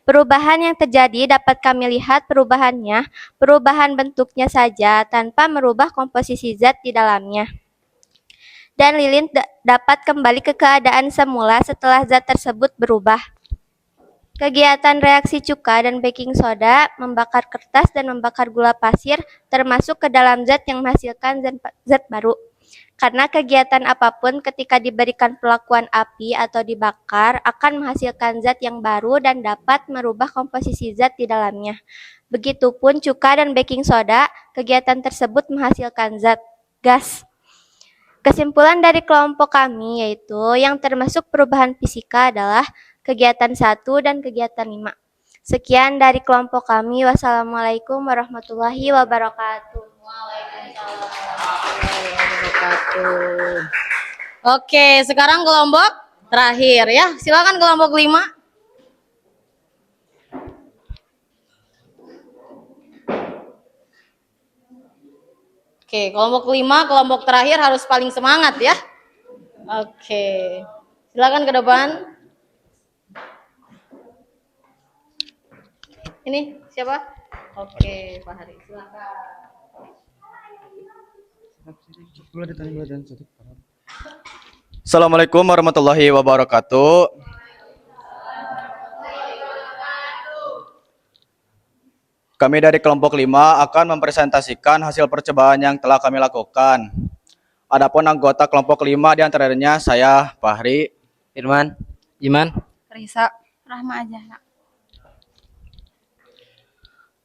Perubahan yang terjadi dapat kami lihat perubahan bentuknya saja tanpa merubah komposisi zat di dalamnya. Dan lilin dapat kembali ke keadaan semula setelah zat tersebut berubah. Kegiatan reaksi cuka dan baking soda, membakar kertas dan membakar gula pasir termasuk ke dalam zat yang menghasilkan zat baru. Karena kegiatan apapun ketika diberikan perlakuan api atau dibakar akan menghasilkan zat yang baru dan dapat merubah komposisi zat di dalamnya. Begitupun cuka dan baking soda, kegiatan tersebut menghasilkan zat gas. Kesimpulan dari kelompok kami yaitu yang termasuk perubahan fisika adalah kegiatan 1 dan kegiatan 5. Sekian dari kelompok kami. Wassalamualaikum warahmatullahi wabarakatuh. Waalaikumsalam warahmatullahi wabarakatuh. Oke, sekarang kelompok terakhir ya. Silakan kelompok 5. Oke, kelompok 5, kelompok terakhir harus paling semangat ya. Oke. Silakan ke depan. Ini siapa? Oke, Pak Hari. Silakan. Assalamualaikum warahmatullahi wabarakatuh. Kami dari kelompok 5 akan mempresentasikan hasil percobaan yang telah kami lakukan. Adapun anggota kelompok 5 diantaranya saya, Fahri, Firman, Iman, Risa, Rahma aja.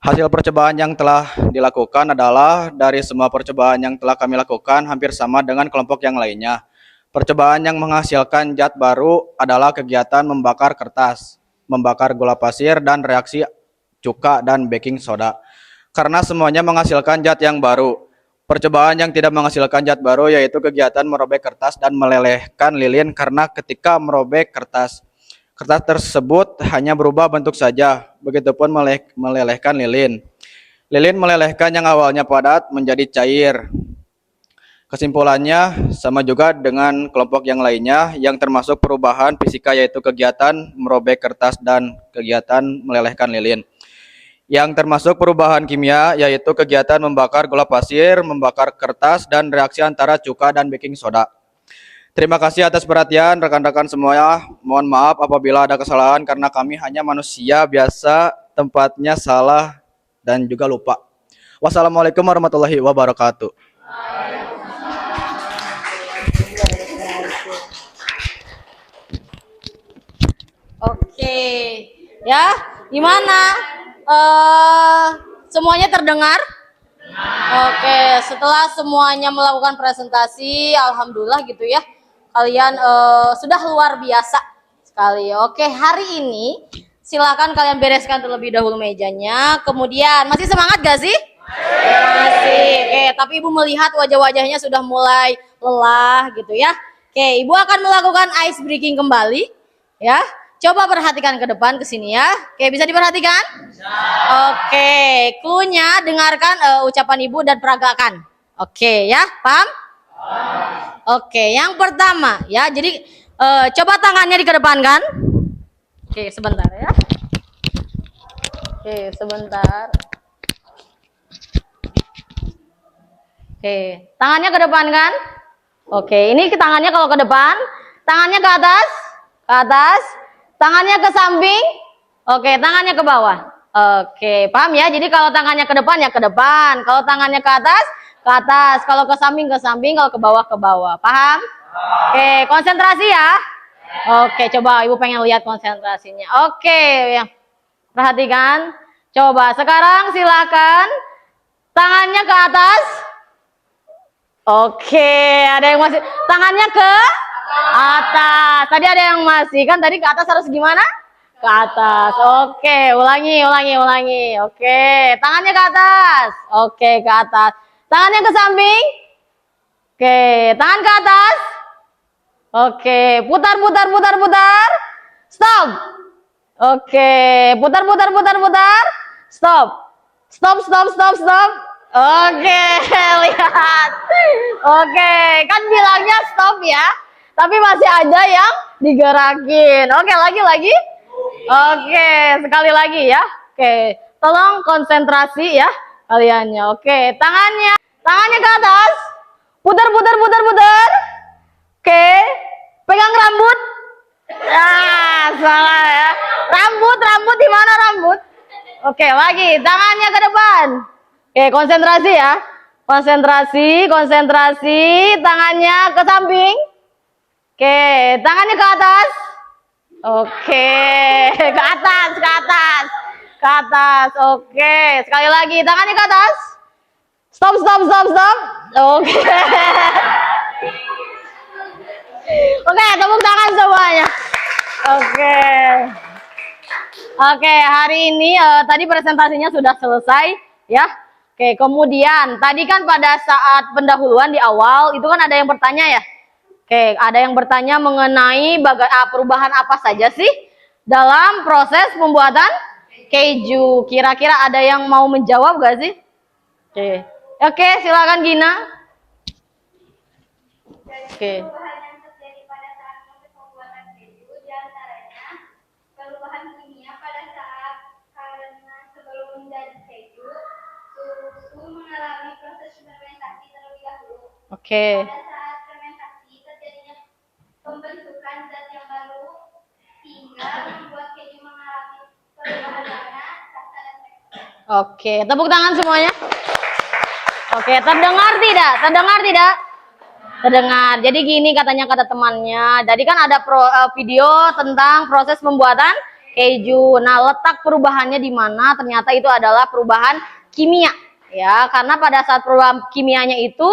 hasil percobaan yang telah dilakukan adalah dari semua percobaan yang telah kami lakukan hampir sama dengan kelompok yang lainnya. Percobaan yang menghasilkan zat baru adalah kegiatan membakar kertas, membakar gula pasir, dan reaksi cuka dan baking soda. Karena semuanya menghasilkan zat yang baru. Percobaan yang tidak menghasilkan zat baru yaitu kegiatan merobek kertas dan melelehkan lilin karena ketika merobek kertas tersebut hanya berubah bentuk saja, begitupun melelehkan lilin. Lilin melelehkan yang awalnya padat menjadi cair. Kesimpulannya sama juga dengan kelompok yang lainnya yang termasuk perubahan fisika yaitu kegiatan merobek kertas dan kegiatan melelehkan lilin. Yang termasuk perubahan kimia yaitu kegiatan membakar gula pasir, membakar kertas, dan reaksi antara cuka dan baking soda. Terima kasih atas perhatian rekan-rekan semuanya. Mohon maaf apabila ada kesalahan karena kami hanya manusia biasa, tempatnya salah dan juga lupa. Wassalamualaikum warahmatullahi wabarakatuh. Oke. Ya, gimana? Semuanya terdengar? Oke, setelah semuanya melakukan presentasi, alhamdulillah gitu ya. Kalian sudah luar biasa sekali. Oke, hari ini silakan kalian bereskan terlebih dahulu mejanya. Kemudian masih semangat gak sih? Masih. Oke, tapi Ibu melihat wajah-wajahnya sudah mulai lelah gitu ya. Oke, Ibu akan melakukan ice breaking kembali ya. Coba perhatikan ke depan, ke sini ya. Oke, bisa diperhatikan? Oke, clue-nya dengarkan ucapan Ibu dan peragakan. Oke ya, paham? Oke, yang pertama ya. Jadi coba tangannya dikedepankan. Oke, sebentar ya. Oke, sebentar. Oke, tangannya ke depan kan? Oke, ini tangannya kalau ke depan, tangannya ke atas, tangannya ke samping, oke, tangannya ke bawah. Oke, paham ya? Jadi kalau tangannya ke depan ya ke depan, kalau tangannya ke atas, kalau ke samping, kalau ke bawah. Paham? Oke, konsentrasi ya. Oke, coba Ibu pengen lihat konsentrasinya. Oke, ya. Perhatikan. Coba sekarang silakan tangannya ke atas. Oke, ada yang masih tangannya ke atas. Tadi ada yang masih kan tadi ke atas harus gimana? Ke atas. Oke, ulangi. Oke, tangannya ke atas. Oke, ke atas. Tangannya ke samping. Oke, tangan ke atas. Oke, putar. Stop. Oke, putar. Stop. Oke, lihat. Oke, kan bilangnya stop ya. Tapi masih ada yang digerakin. Oke, lagi. Oke, sekali lagi ya. Oke, tolong konsentrasi ya kaliannya. Oke, tangannya ke atas. Putar. Oke, pegang rambut. Salah ya. Rambut di mana rambut? Oke, lagi tangannya ke depan. Oke, konsentrasi ya. Konsentrasi, tangannya ke samping. Oke, tangannya ke atas. Oke, ke atas. Oke, sekali lagi tangannya ke atas. Stop. Oke. Oke, tepuk tangan semuanya. Oke, hari ini tadi presentasinya sudah selesai ya. Oke, kemudian tadi kan pada saat pendahuluan di awal itu kan ada yang bertanya ya. Oke, ada yang bertanya mengenai perubahan apa saja sih dalam proses pembuatan keju. Kira-kira ada yang mau menjawab gak sih? Oke, silakan Gina. Oke. Perubahan yang terjadi pada saat proses pembuatan keju diantaranya perubahan kimia pada saat karena sebelum menjadi keju susu mengalami proses fermentasi terlebih dahulu. Oke. Pada saat fermentasi terjadinya pembentukan zat yang baru hingga membuat keju mengalami perubahan warna, rasa dan tekstur. Oke, tepuk tangan semuanya. Oke, terdengar tidak? Terdengar. Jadi gini katanya kata temannya. Tadi kan ada video tentang proses pembuatan keju. Nah, letak perubahannya di mana? Ternyata itu adalah perubahan kimia. Ya, karena pada saat perubahan kimianya itu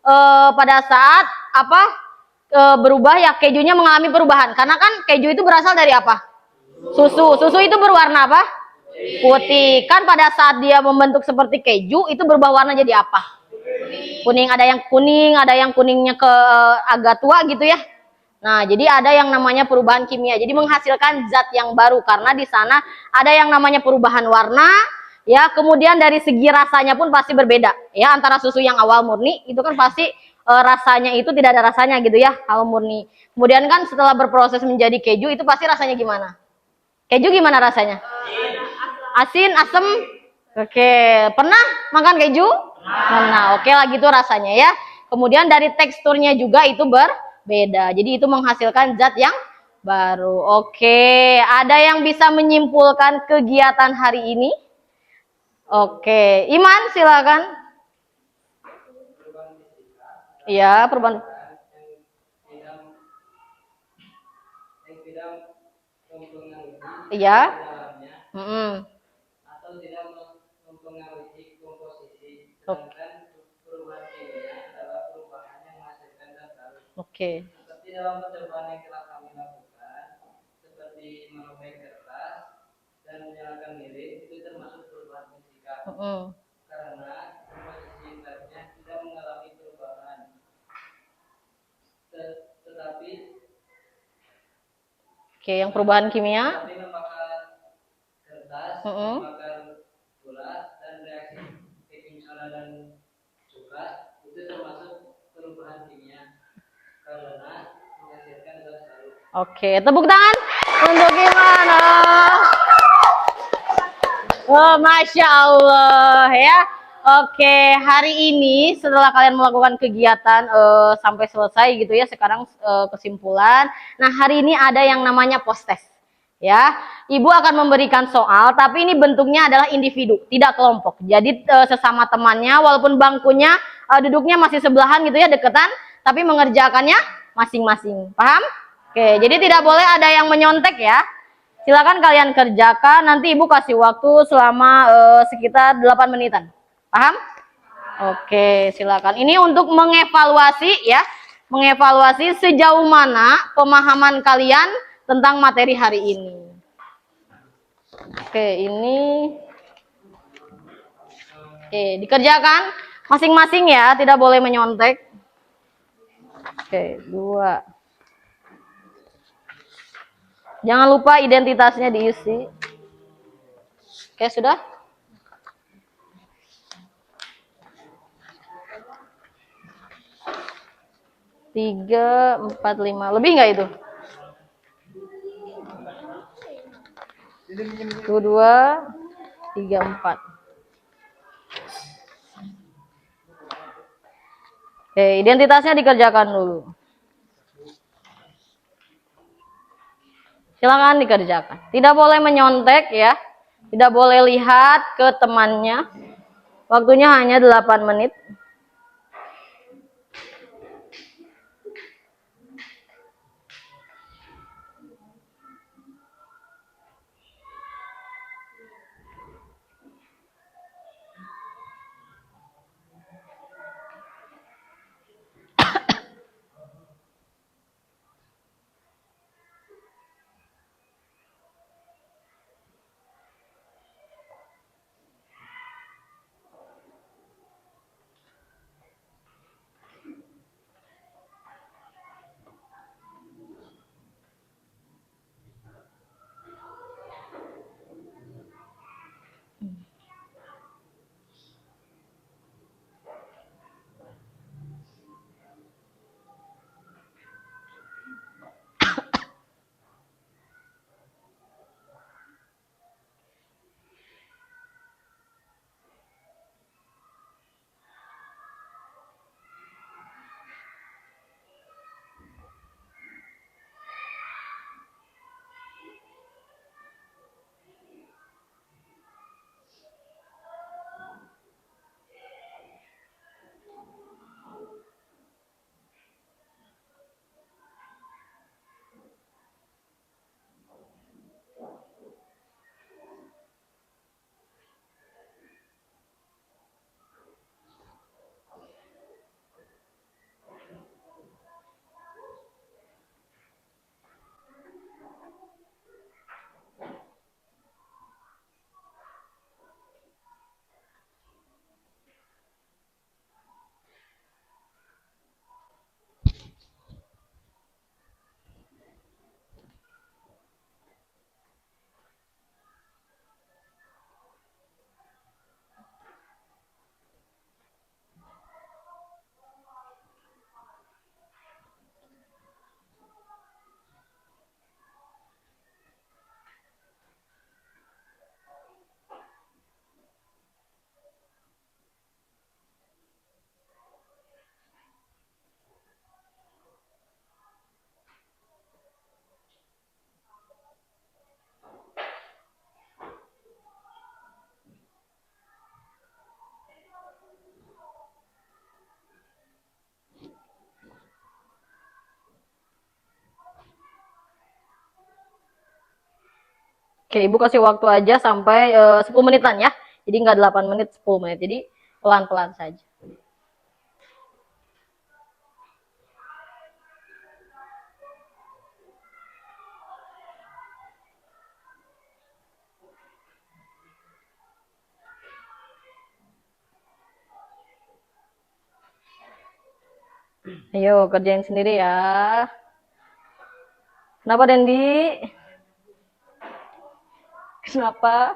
pada saat berubah ya kejunya mengalami perubahan. Karena kan keju itu berasal dari apa? Susu. Susu itu berwarna apa? Putih. Kan pada saat dia membentuk seperti keju itu berubah warna jadi apa? Kuning. Ada yang kuningnya ke agak tua gitu ya. Nah, jadi ada yang namanya perubahan kimia. Jadi menghasilkan zat yang baru karena di sana ada yang namanya perubahan warna, ya. Kemudian dari segi rasanya pun pasti berbeda, ya. Antara susu yang awal murni itu kan pasti rasanya itu tidak ada rasanya gitu ya, awal murni. Kemudian kan setelah berproses menjadi keju itu pasti rasanya gimana? Keju gimana rasanya? Asin, asem. Oke, pernah makan keju? Nah, oke lah gitu rasanya ya. Kemudian dari teksturnya juga itu berbeda. Jadi itu menghasilkan zat yang baru. Oke, ada yang bisa menyimpulkan kegiatan hari ini? Oke, Iman silakan. Iya, perubahan. Iya. Atau tidak mempengaruhi komposisi, sedangkan perubahan kimia adalah perubahan yang menghasilkan zat baru. Oke. Seperti dalam percobaan yang telah kami lakukan, seperti merobek kertas dan menyalakan lilin, itu termasuk perubahan fisika. Karena komposisi zatnya tidak mengalami perubahan. Tetapi yang perubahan kimia. Tapi membakar kertas, membakar gula dan reaksi baking soda dan coklat itu termasuk perubahan kimia karena menghasilkan zat baru. Oke, tepuk tangan untuk gimana? Oh, Masya Allah ya. Oke, hari ini setelah kalian melakukan kegiatan sampai selesai gitu ya, sekarang kesimpulan. Nah, hari ini ada yang namanya post test. Ya, Ibu akan memberikan soal, tapi ini bentuknya adalah individu, tidak kelompok. Jadi sesama temannya, walaupun bangkunya duduknya masih sebelahan gitu ya, deketan, tapi mengerjakannya masing-masing. Paham? Oke, jadi tidak boleh ada yang menyontek ya. Silakan kalian kerjakan, nanti Ibu kasih waktu selama sekitar 8 menitan. Paham? Oke, silakan. Ini untuk mengevaluasi ya, mengevaluasi sejauh mana pemahaman kalian tentang materi hari ini. Oke, ini. Oke, dikerjakan masing-masing ya, tidak boleh menyontek. Oke, 2. Jangan lupa identitasnya diisi. Oke, sudah? Tiga, 4, 5. Lebih nggak itu? 2, 3, 4. Oke, identitasnya dikerjakan dulu. Silakan dikerjakan. Tidak boleh menyontek ya. Tidak boleh lihat ke temannya. Waktunya hanya 8 menit. Oke, Ibu kasih waktu aja sampai 10 menitan ya. Jadi nggak 8 menit, 10 menit. Jadi pelan-pelan saja. Ayo kerjain sendiri ya. Kenapa Dendi? Kenapa?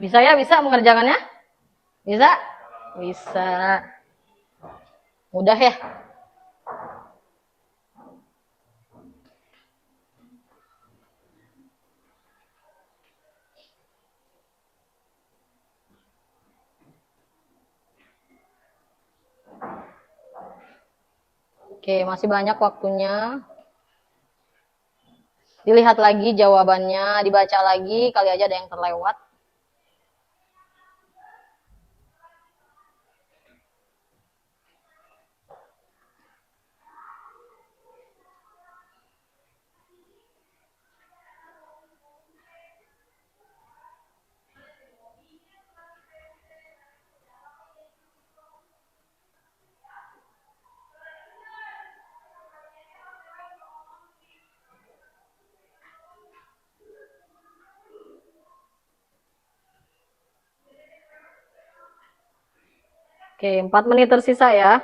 Bisa ya, bisa mengerjakannya? Bisa? Bisa. Mudah ya? Oke, masih banyak waktunya. Dilihat lagi jawabannya, dibaca lagi, kali aja ada yang terlewat. Oke, 4 menit tersisa ya.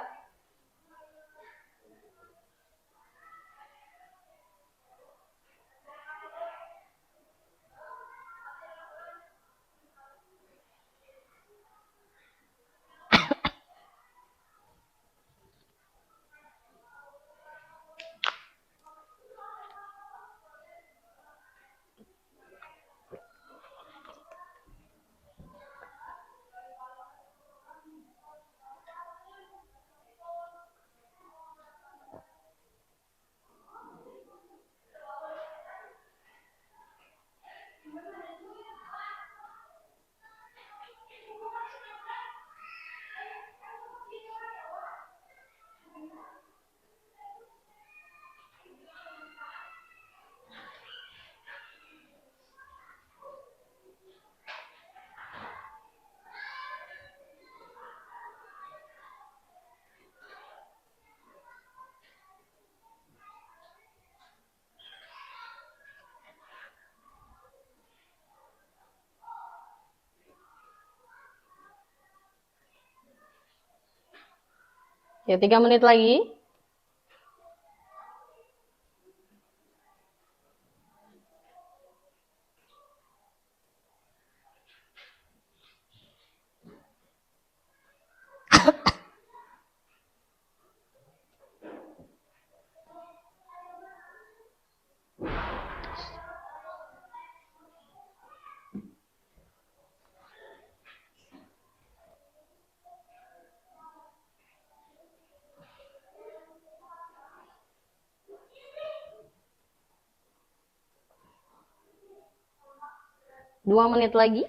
Ya, 3 menit lagi. Dua menit lagi.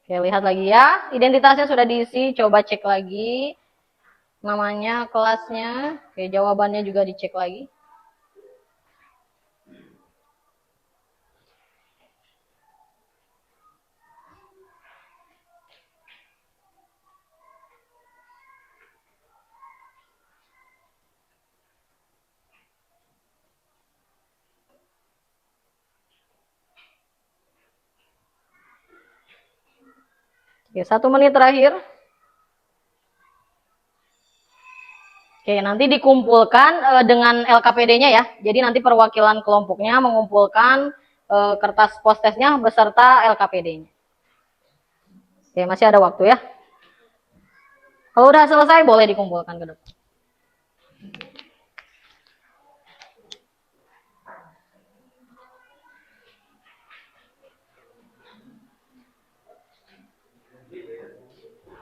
Oke, lihat lagi ya. Identitasnya sudah diisi. Coba cek lagi. Namanya, kelasnya. Oke, jawabannya juga dicek lagi. Oke, 1 menit terakhir. Oke, nanti dikumpulkan dengan LKPD-nya ya. Jadi nanti perwakilan kelompoknya mengumpulkan kertas postesnya beserta LKPD-nya. Oke, masih ada waktu ya. Kalau udah selesai boleh dikumpulkan ke depan.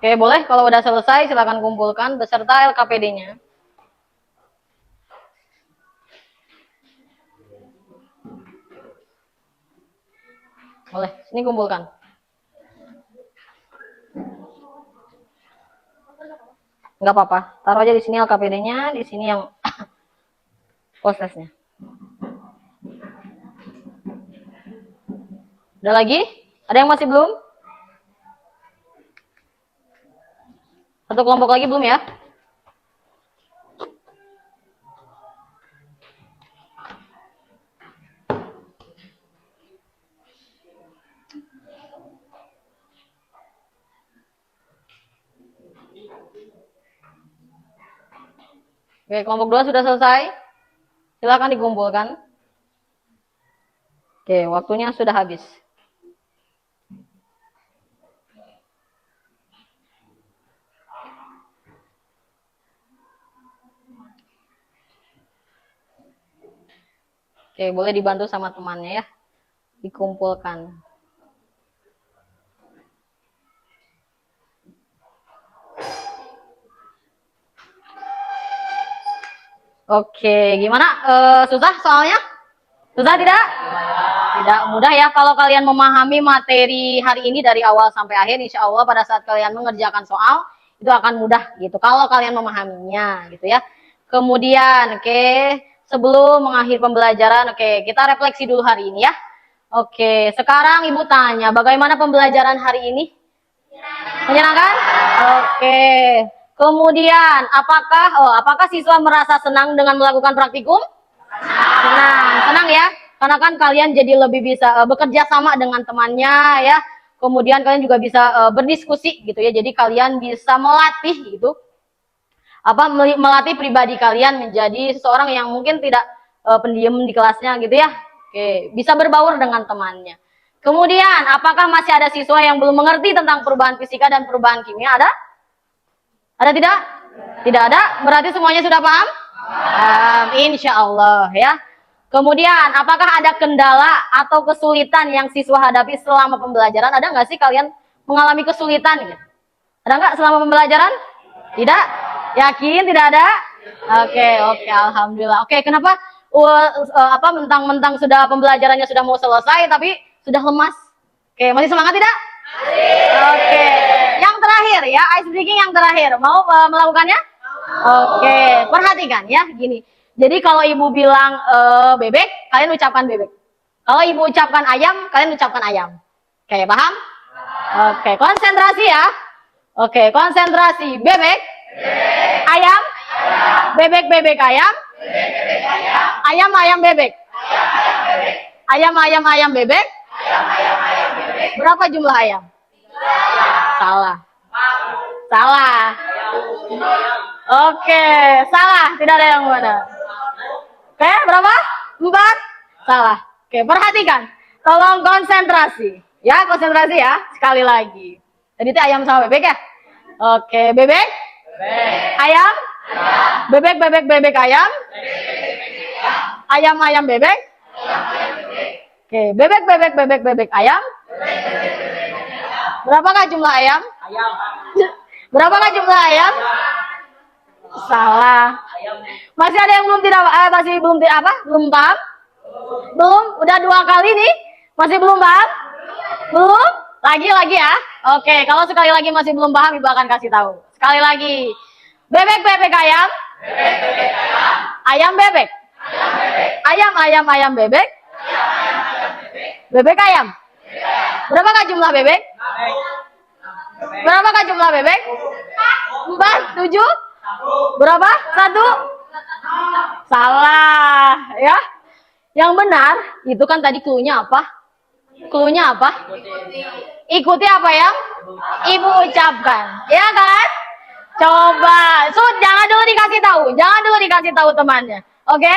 Oke, boleh. Kalau udah selesai silakan kumpulkan beserta LKPD-nya. Boleh, sini kumpulkan. Nggak apa-apa, taruh aja di sini LKPD-nya, di sini yang postesnya. Udah lagi? Ada yang masih belum? Satu kelompok lagi belum ya? Oke, kelompok 2 sudah selesai. Silakan dikumpulkan. Oke, waktunya sudah habis. Oke, boleh dibantu sama temannya ya. Dikumpulkan. Oke, gimana? Susah soalnya? Susah tidak? Tidak mudah ya. Kalau kalian memahami materi hari ini dari awal sampai akhir, insya Allah pada saat kalian mengerjakan soal, itu akan mudah gitu. Kalau kalian memahaminya gitu ya. Kemudian, oke, sebelum mengakhiri pembelajaran, oke, kita refleksi dulu hari ini ya. Oke, sekarang Ibu tanya, bagaimana pembelajaran hari ini? Menyenangkan? Oke. Kemudian, apakah siswa merasa senang dengan melakukan praktikum? Senang ya. Karena kan kalian jadi lebih bisa bekerja sama dengan temannya ya. Kemudian kalian juga bisa berdiskusi gitu ya. Jadi kalian bisa melatih gitu. Melatih pribadi kalian menjadi seseorang yang mungkin tidak pendiam di kelasnya gitu ya. Oke, bisa berbaur dengan temannya. Kemudian, apakah masih ada siswa yang belum mengerti tentang perubahan fisika dan perubahan kimia? Ada? Ada tidak? Tidak ada? Berarti semuanya sudah paham? Insya Allah ya. Kemudian, apakah ada kendala atau kesulitan yang siswa hadapi selama pembelajaran? Ada nggak sih kalian mengalami kesulitan? Gitu? Ada nggak selama pembelajaran? Tidak? Yakin tidak ada? Oke, alhamdulillah. Oke, kenapa mentang-mentang sudah pembelajarannya sudah mau selesai tapi sudah lemas? Oke, masih semangat tidak? Oke, yang terakhir ya, ice breaking yang terakhir. Mau melakukannya? Oke, perhatikan ya, gini. Jadi kalau ibu bilang bebek, kalian ucapkan bebek. Kalau ibu ucapkan ayam, kalian ucapkan ayam. Oke, paham? Oke, konsentrasi ya. Oke, konsentrasi. Bebek, ayam, bebek, bebek, ayam, ayam, ayam, bebek, ayam, ayam, ayam, bebek. Berapa jumlah ayam? Salah. Salah. Oke, salah. Tidak ada yang benar. Oke, berapa? 4? Salah. Oke, perhatikan. Tolong konsentrasi. Ya, konsentrasi ya. Sekali lagi. Tadi itu ayam sama bebek ya? Oke, bebek? Ayam? Bebek, bebek, bebek, ayam? Ayam, ayam, bebek? Oke, bebek, bebek, bebek, bebek, ayam? Berapakah jumlah ayam? Berapakah jumlah ayam? Salah. Masih ada yang belum belum paham? Belum? Udah 2 kali nih? Masih belum paham? Belum? Lagi ya? Oke, kalau sekali lagi masih belum paham, ibu akan kasih tahu. Sekali lagi. Bebek, bebek, ayam? Ayam, bebek? Ayam, ayam, ayam, bebek? Bebek, ayam? Berapakah jumlah bebek? Berapakah jumlah bebek? 4, 7? Berapa? 1? Salah ya. Yang benar itu kan tadi clue-nya apa? Clue-nya apa? Ikuti apa yang ibu ucapkan, ya kan? Coba, jangan dulu dikasih tahu temannya. Oke?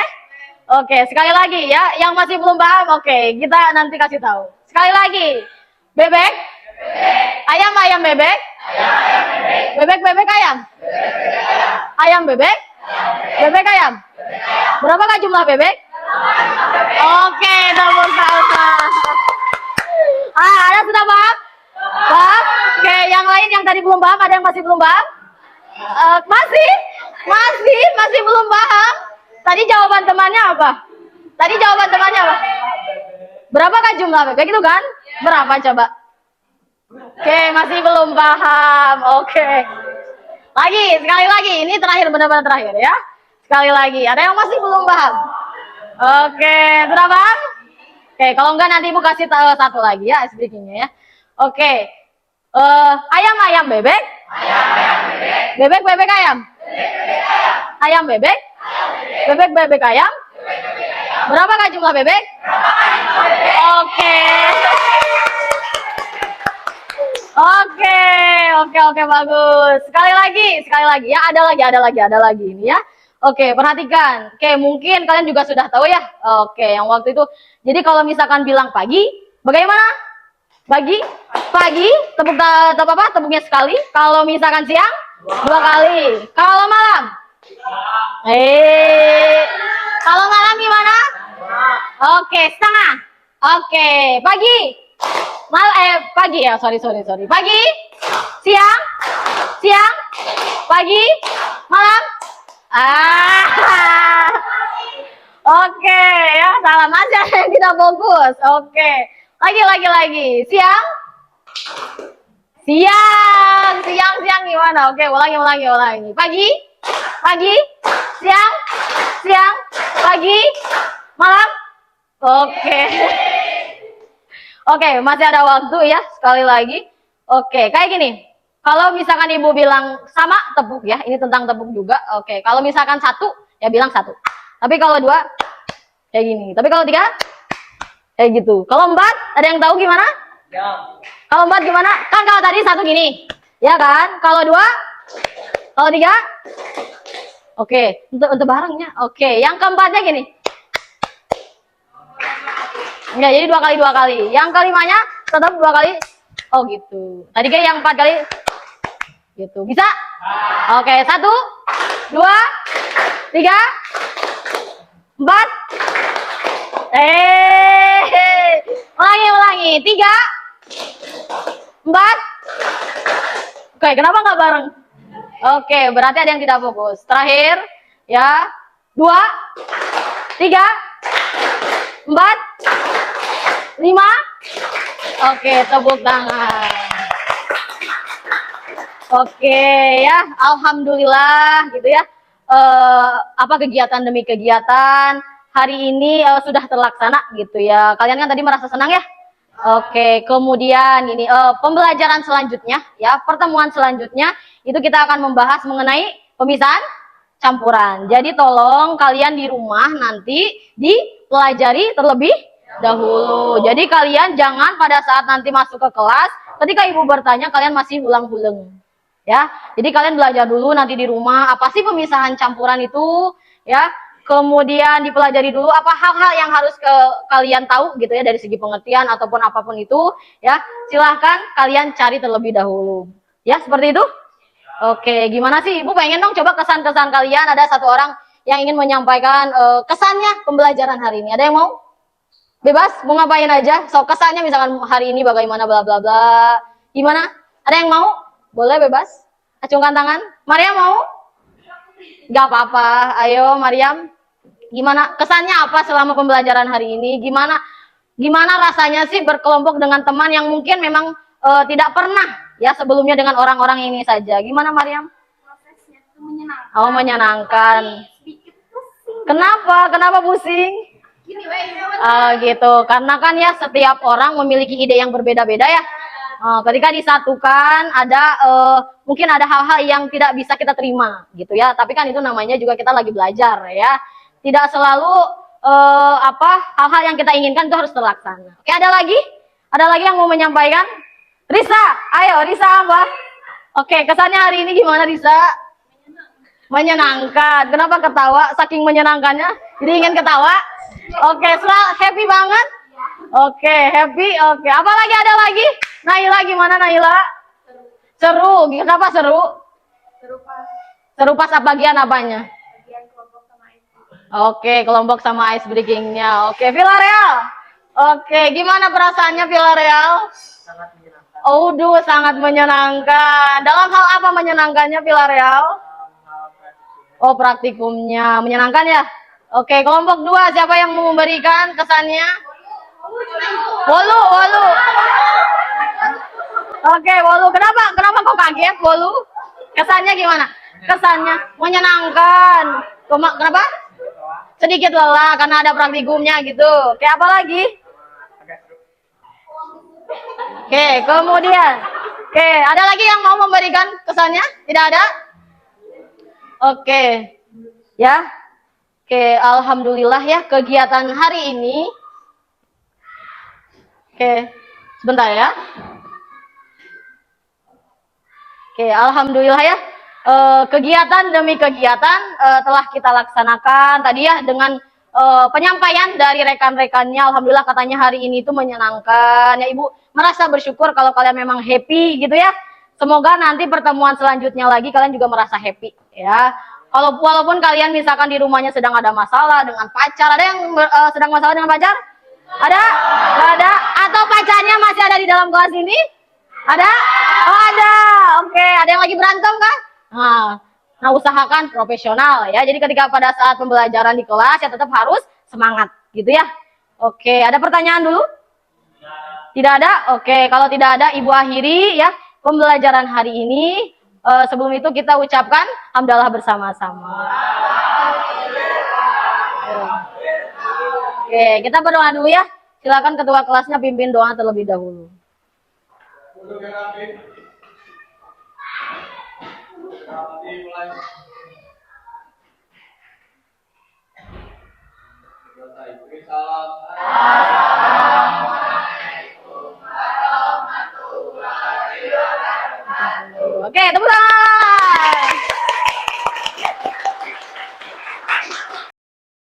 Oke, sekali lagi ya, yang masih belum paham, oke, kita nanti kasih tahu. Sekali lagi, bebek, ayam, ayam, bebek, bebek, bebek, ayam, ayam, bebek, bebek, ayam. Berapakah jumlah bebek? Oke, tepuk tangan. Ada sudah paham? Paham? Oke, yang lain yang tadi belum paham, ada yang masih belum paham? Masih belum paham. Tadi jawaban temannya apa? Berapakah jumlah bebek itu kan? Berapa coba? Oke, masih belum paham. Oke. Sekali lagi. Ini terakhir, benar-benar terakhir ya. Sekali lagi. Ada yang masih belum paham? Oke, sudah paham? Oke, kalau enggak nanti ibu kasih tahu satu lagi ya, ice breaking-nya ya. Oke. Ayam, ayam, bebek. Bebek, bebek, ayam. Ayam, bebek. Bebek, bebek, ayam. Berapakah jumlah bebek? Oke, bagus. Sekali lagi ya, ada lagi ini ya. Oke, perhatikan. Oke, mungkin kalian juga sudah tahu ya. Oke, yang waktu itu. Jadi kalau misalkan bilang pagi, bagaimana? Pagi, tepuknya sekali. Kalau misalkan siang, 2 kali. Kalau malam? Kalau malam gimana? Oke, setengah. Oke, pagi. Pagi ya, sorry. Pagi, siang, pagi, malam. Oke ya, salah aja yang tidak fokus. Oke, lagi. Siang gimana? Oke, ulangi. Pagi, siang, pagi, malam. Oke, masih ada waktu ya, sekali lagi. Oke, kayak gini. Kalau misalkan ibu bilang sama, tepuk ya. Ini tentang tepuk juga. Oke, kalau misalkan 1, ya bilang 1. Tapi kalau 2, kayak gini. Tapi kalau 3, kayak gitu. Kalau 4, ada yang tahu gimana? Kalau 4 gimana? Kan kalau tadi 1 gini. Ya kan? Kalau 2? Kalau 3? Oke, untuk barengnya. Oke, yang keempatnya gini. Enggak, jadi 2 kali 2 kali. Yang kelimanya tetap 2 kali. Oh gitu. Tadi kan yang 4 kali. Gitu. Bisa? Oke, 1, 2, 3, 4. Ulangi. 3, 4. Oke, kenapa nggak bareng? Oke, berarti ada yang tidak fokus. Terakhir, ya. 2, 3, 4, 5. Oke, tepuk tangan. Oke, ya. Alhamdulillah, gitu ya. Kegiatan demi kegiatan hari ini sudah terlaksana, gitu ya. Kalian kan tadi merasa senang ya? Oke, kemudian ini pembelajaran selanjutnya, ya. Pertemuan selanjutnya itu kita akan membahas mengenai pemisahan campuran. Jadi tolong kalian di rumah nanti dipelajari terlebih dahulu. Jadi kalian jangan pada saat nanti masuk ke kelas, ketika ibu bertanya kalian masih ulang-ulang. Ya, jadi kalian belajar dulu nanti di rumah apa sih pemisahan campuran itu, ya. Kemudian dipelajari dulu apa hal-hal yang harus kalian tahu gitu ya dari segi pengertian ataupun apapun itu, ya. Silahkan kalian cari terlebih dahulu. Ya, seperti itu. Oke, gimana sih? Ibu pengen dong coba kesan-kesan kalian. Ada satu orang yang ingin menyampaikan kesannya pembelajaran hari ini. Ada yang mau? Bebas, mau ngapain aja. So, kesannya misalkan hari ini bagaimana bla bla bla. Gimana? Ada yang mau? Boleh bebas. Acungkan tangan. Maria mau? Gak apa-apa. Ayo Mariam. Gimana? Kesannya apa selama pembelajaran hari ini? Gimana rasanya sih berkelompok dengan teman yang mungkin memang tidak pernah ya sebelumnya dengan orang-orang ini saja. Gimana Mariam? Prosesnya itu menyenangkan. Oh, menyenangkan. Sedikit pusing. Kenapa? Kenapa pusing? Gini, Gitu. Karena kan ya setiap orang memiliki ide yang berbeda-beda ya. Ketika disatukan ada mungkin ada hal-hal yang tidak bisa kita terima gitu ya. Tapi kan itu namanya juga kita lagi belajar ya. Tidak selalu hal-hal yang kita inginkan itu harus terlaksana. Oke, ada lagi? Ada lagi yang mau menyampaikan? Risa, ayo Risa apa? Oke, kesannya hari ini gimana Risa? Menyenangkan. Kenapa ketawa? Saking menyenangkannya, jadi ingin ketawa. Oke, happy banget. Oke, happy. Oke, apa lagi ada lagi? Naila gimana Naila? Seru. Kenapa seru? Seru pas apa bagian apanya? Oke, kelompok sama ice breakingnya. Oke, Villarreal. Oke, gimana perasaannya Villarreal? Sangat menyenangkan. Sangat menyenangkan. Dalam hal apa menyenangkannya Villarreal? Oh, praktikumnya menyenangkan ya. Oke, kelompok 2 siapa yang mau memberikan kesannya? Wolu. Oke, Wolu. Kenapa kok kaget Wolu? Kesannya gimana? Kesannya menyenangkan. Kenapa? Sedikit lelah karena ada praktikumnya gitu. Kayak apa lagi? Oke, kemudian. Oke, ada lagi yang mau memberikan kesannya? Tidak ada? Oke. Ya. Oke, alhamdulillah ya kegiatan hari ini. Oke, sebentar ya. Oke, alhamdulillah ya. Kegiatan demi kegiatan telah kita laksanakan tadi ya dengan penyampaian dari rekan-rekannya. Alhamdulillah katanya hari ini itu menyenangkan. Ya Ibu merasa bersyukur kalau kalian memang happy gitu ya. Semoga nanti pertemuan selanjutnya lagi kalian juga merasa happy ya. Walaupun kalian misalkan di rumahnya sedang ada masalah dengan pacar, ada yang sedang masalah dengan pacar? Ada? Gak ada? Atau pacarnya masih ada di dalam kelas ini? Ada? Oh ada. Oke, ada yang lagi berantem kah? Nah, usahakan profesional ya. Jadi ketika pada saat pembelajaran di kelas ya tetap harus semangat gitu ya. Oke, ada pertanyaan dulu? Tidak ada? Oke, kalau tidak ada Ibu akhiri ya pembelajaran hari ini. Sebelum itu kita ucapkan hamdalah bersama-sama. Oke, kita berdoa dulu ya. Silakan ketua kelasnya pimpin doa terlebih dahulu. Assalamualaikum warahmatullahi Oke, tepuk tangan.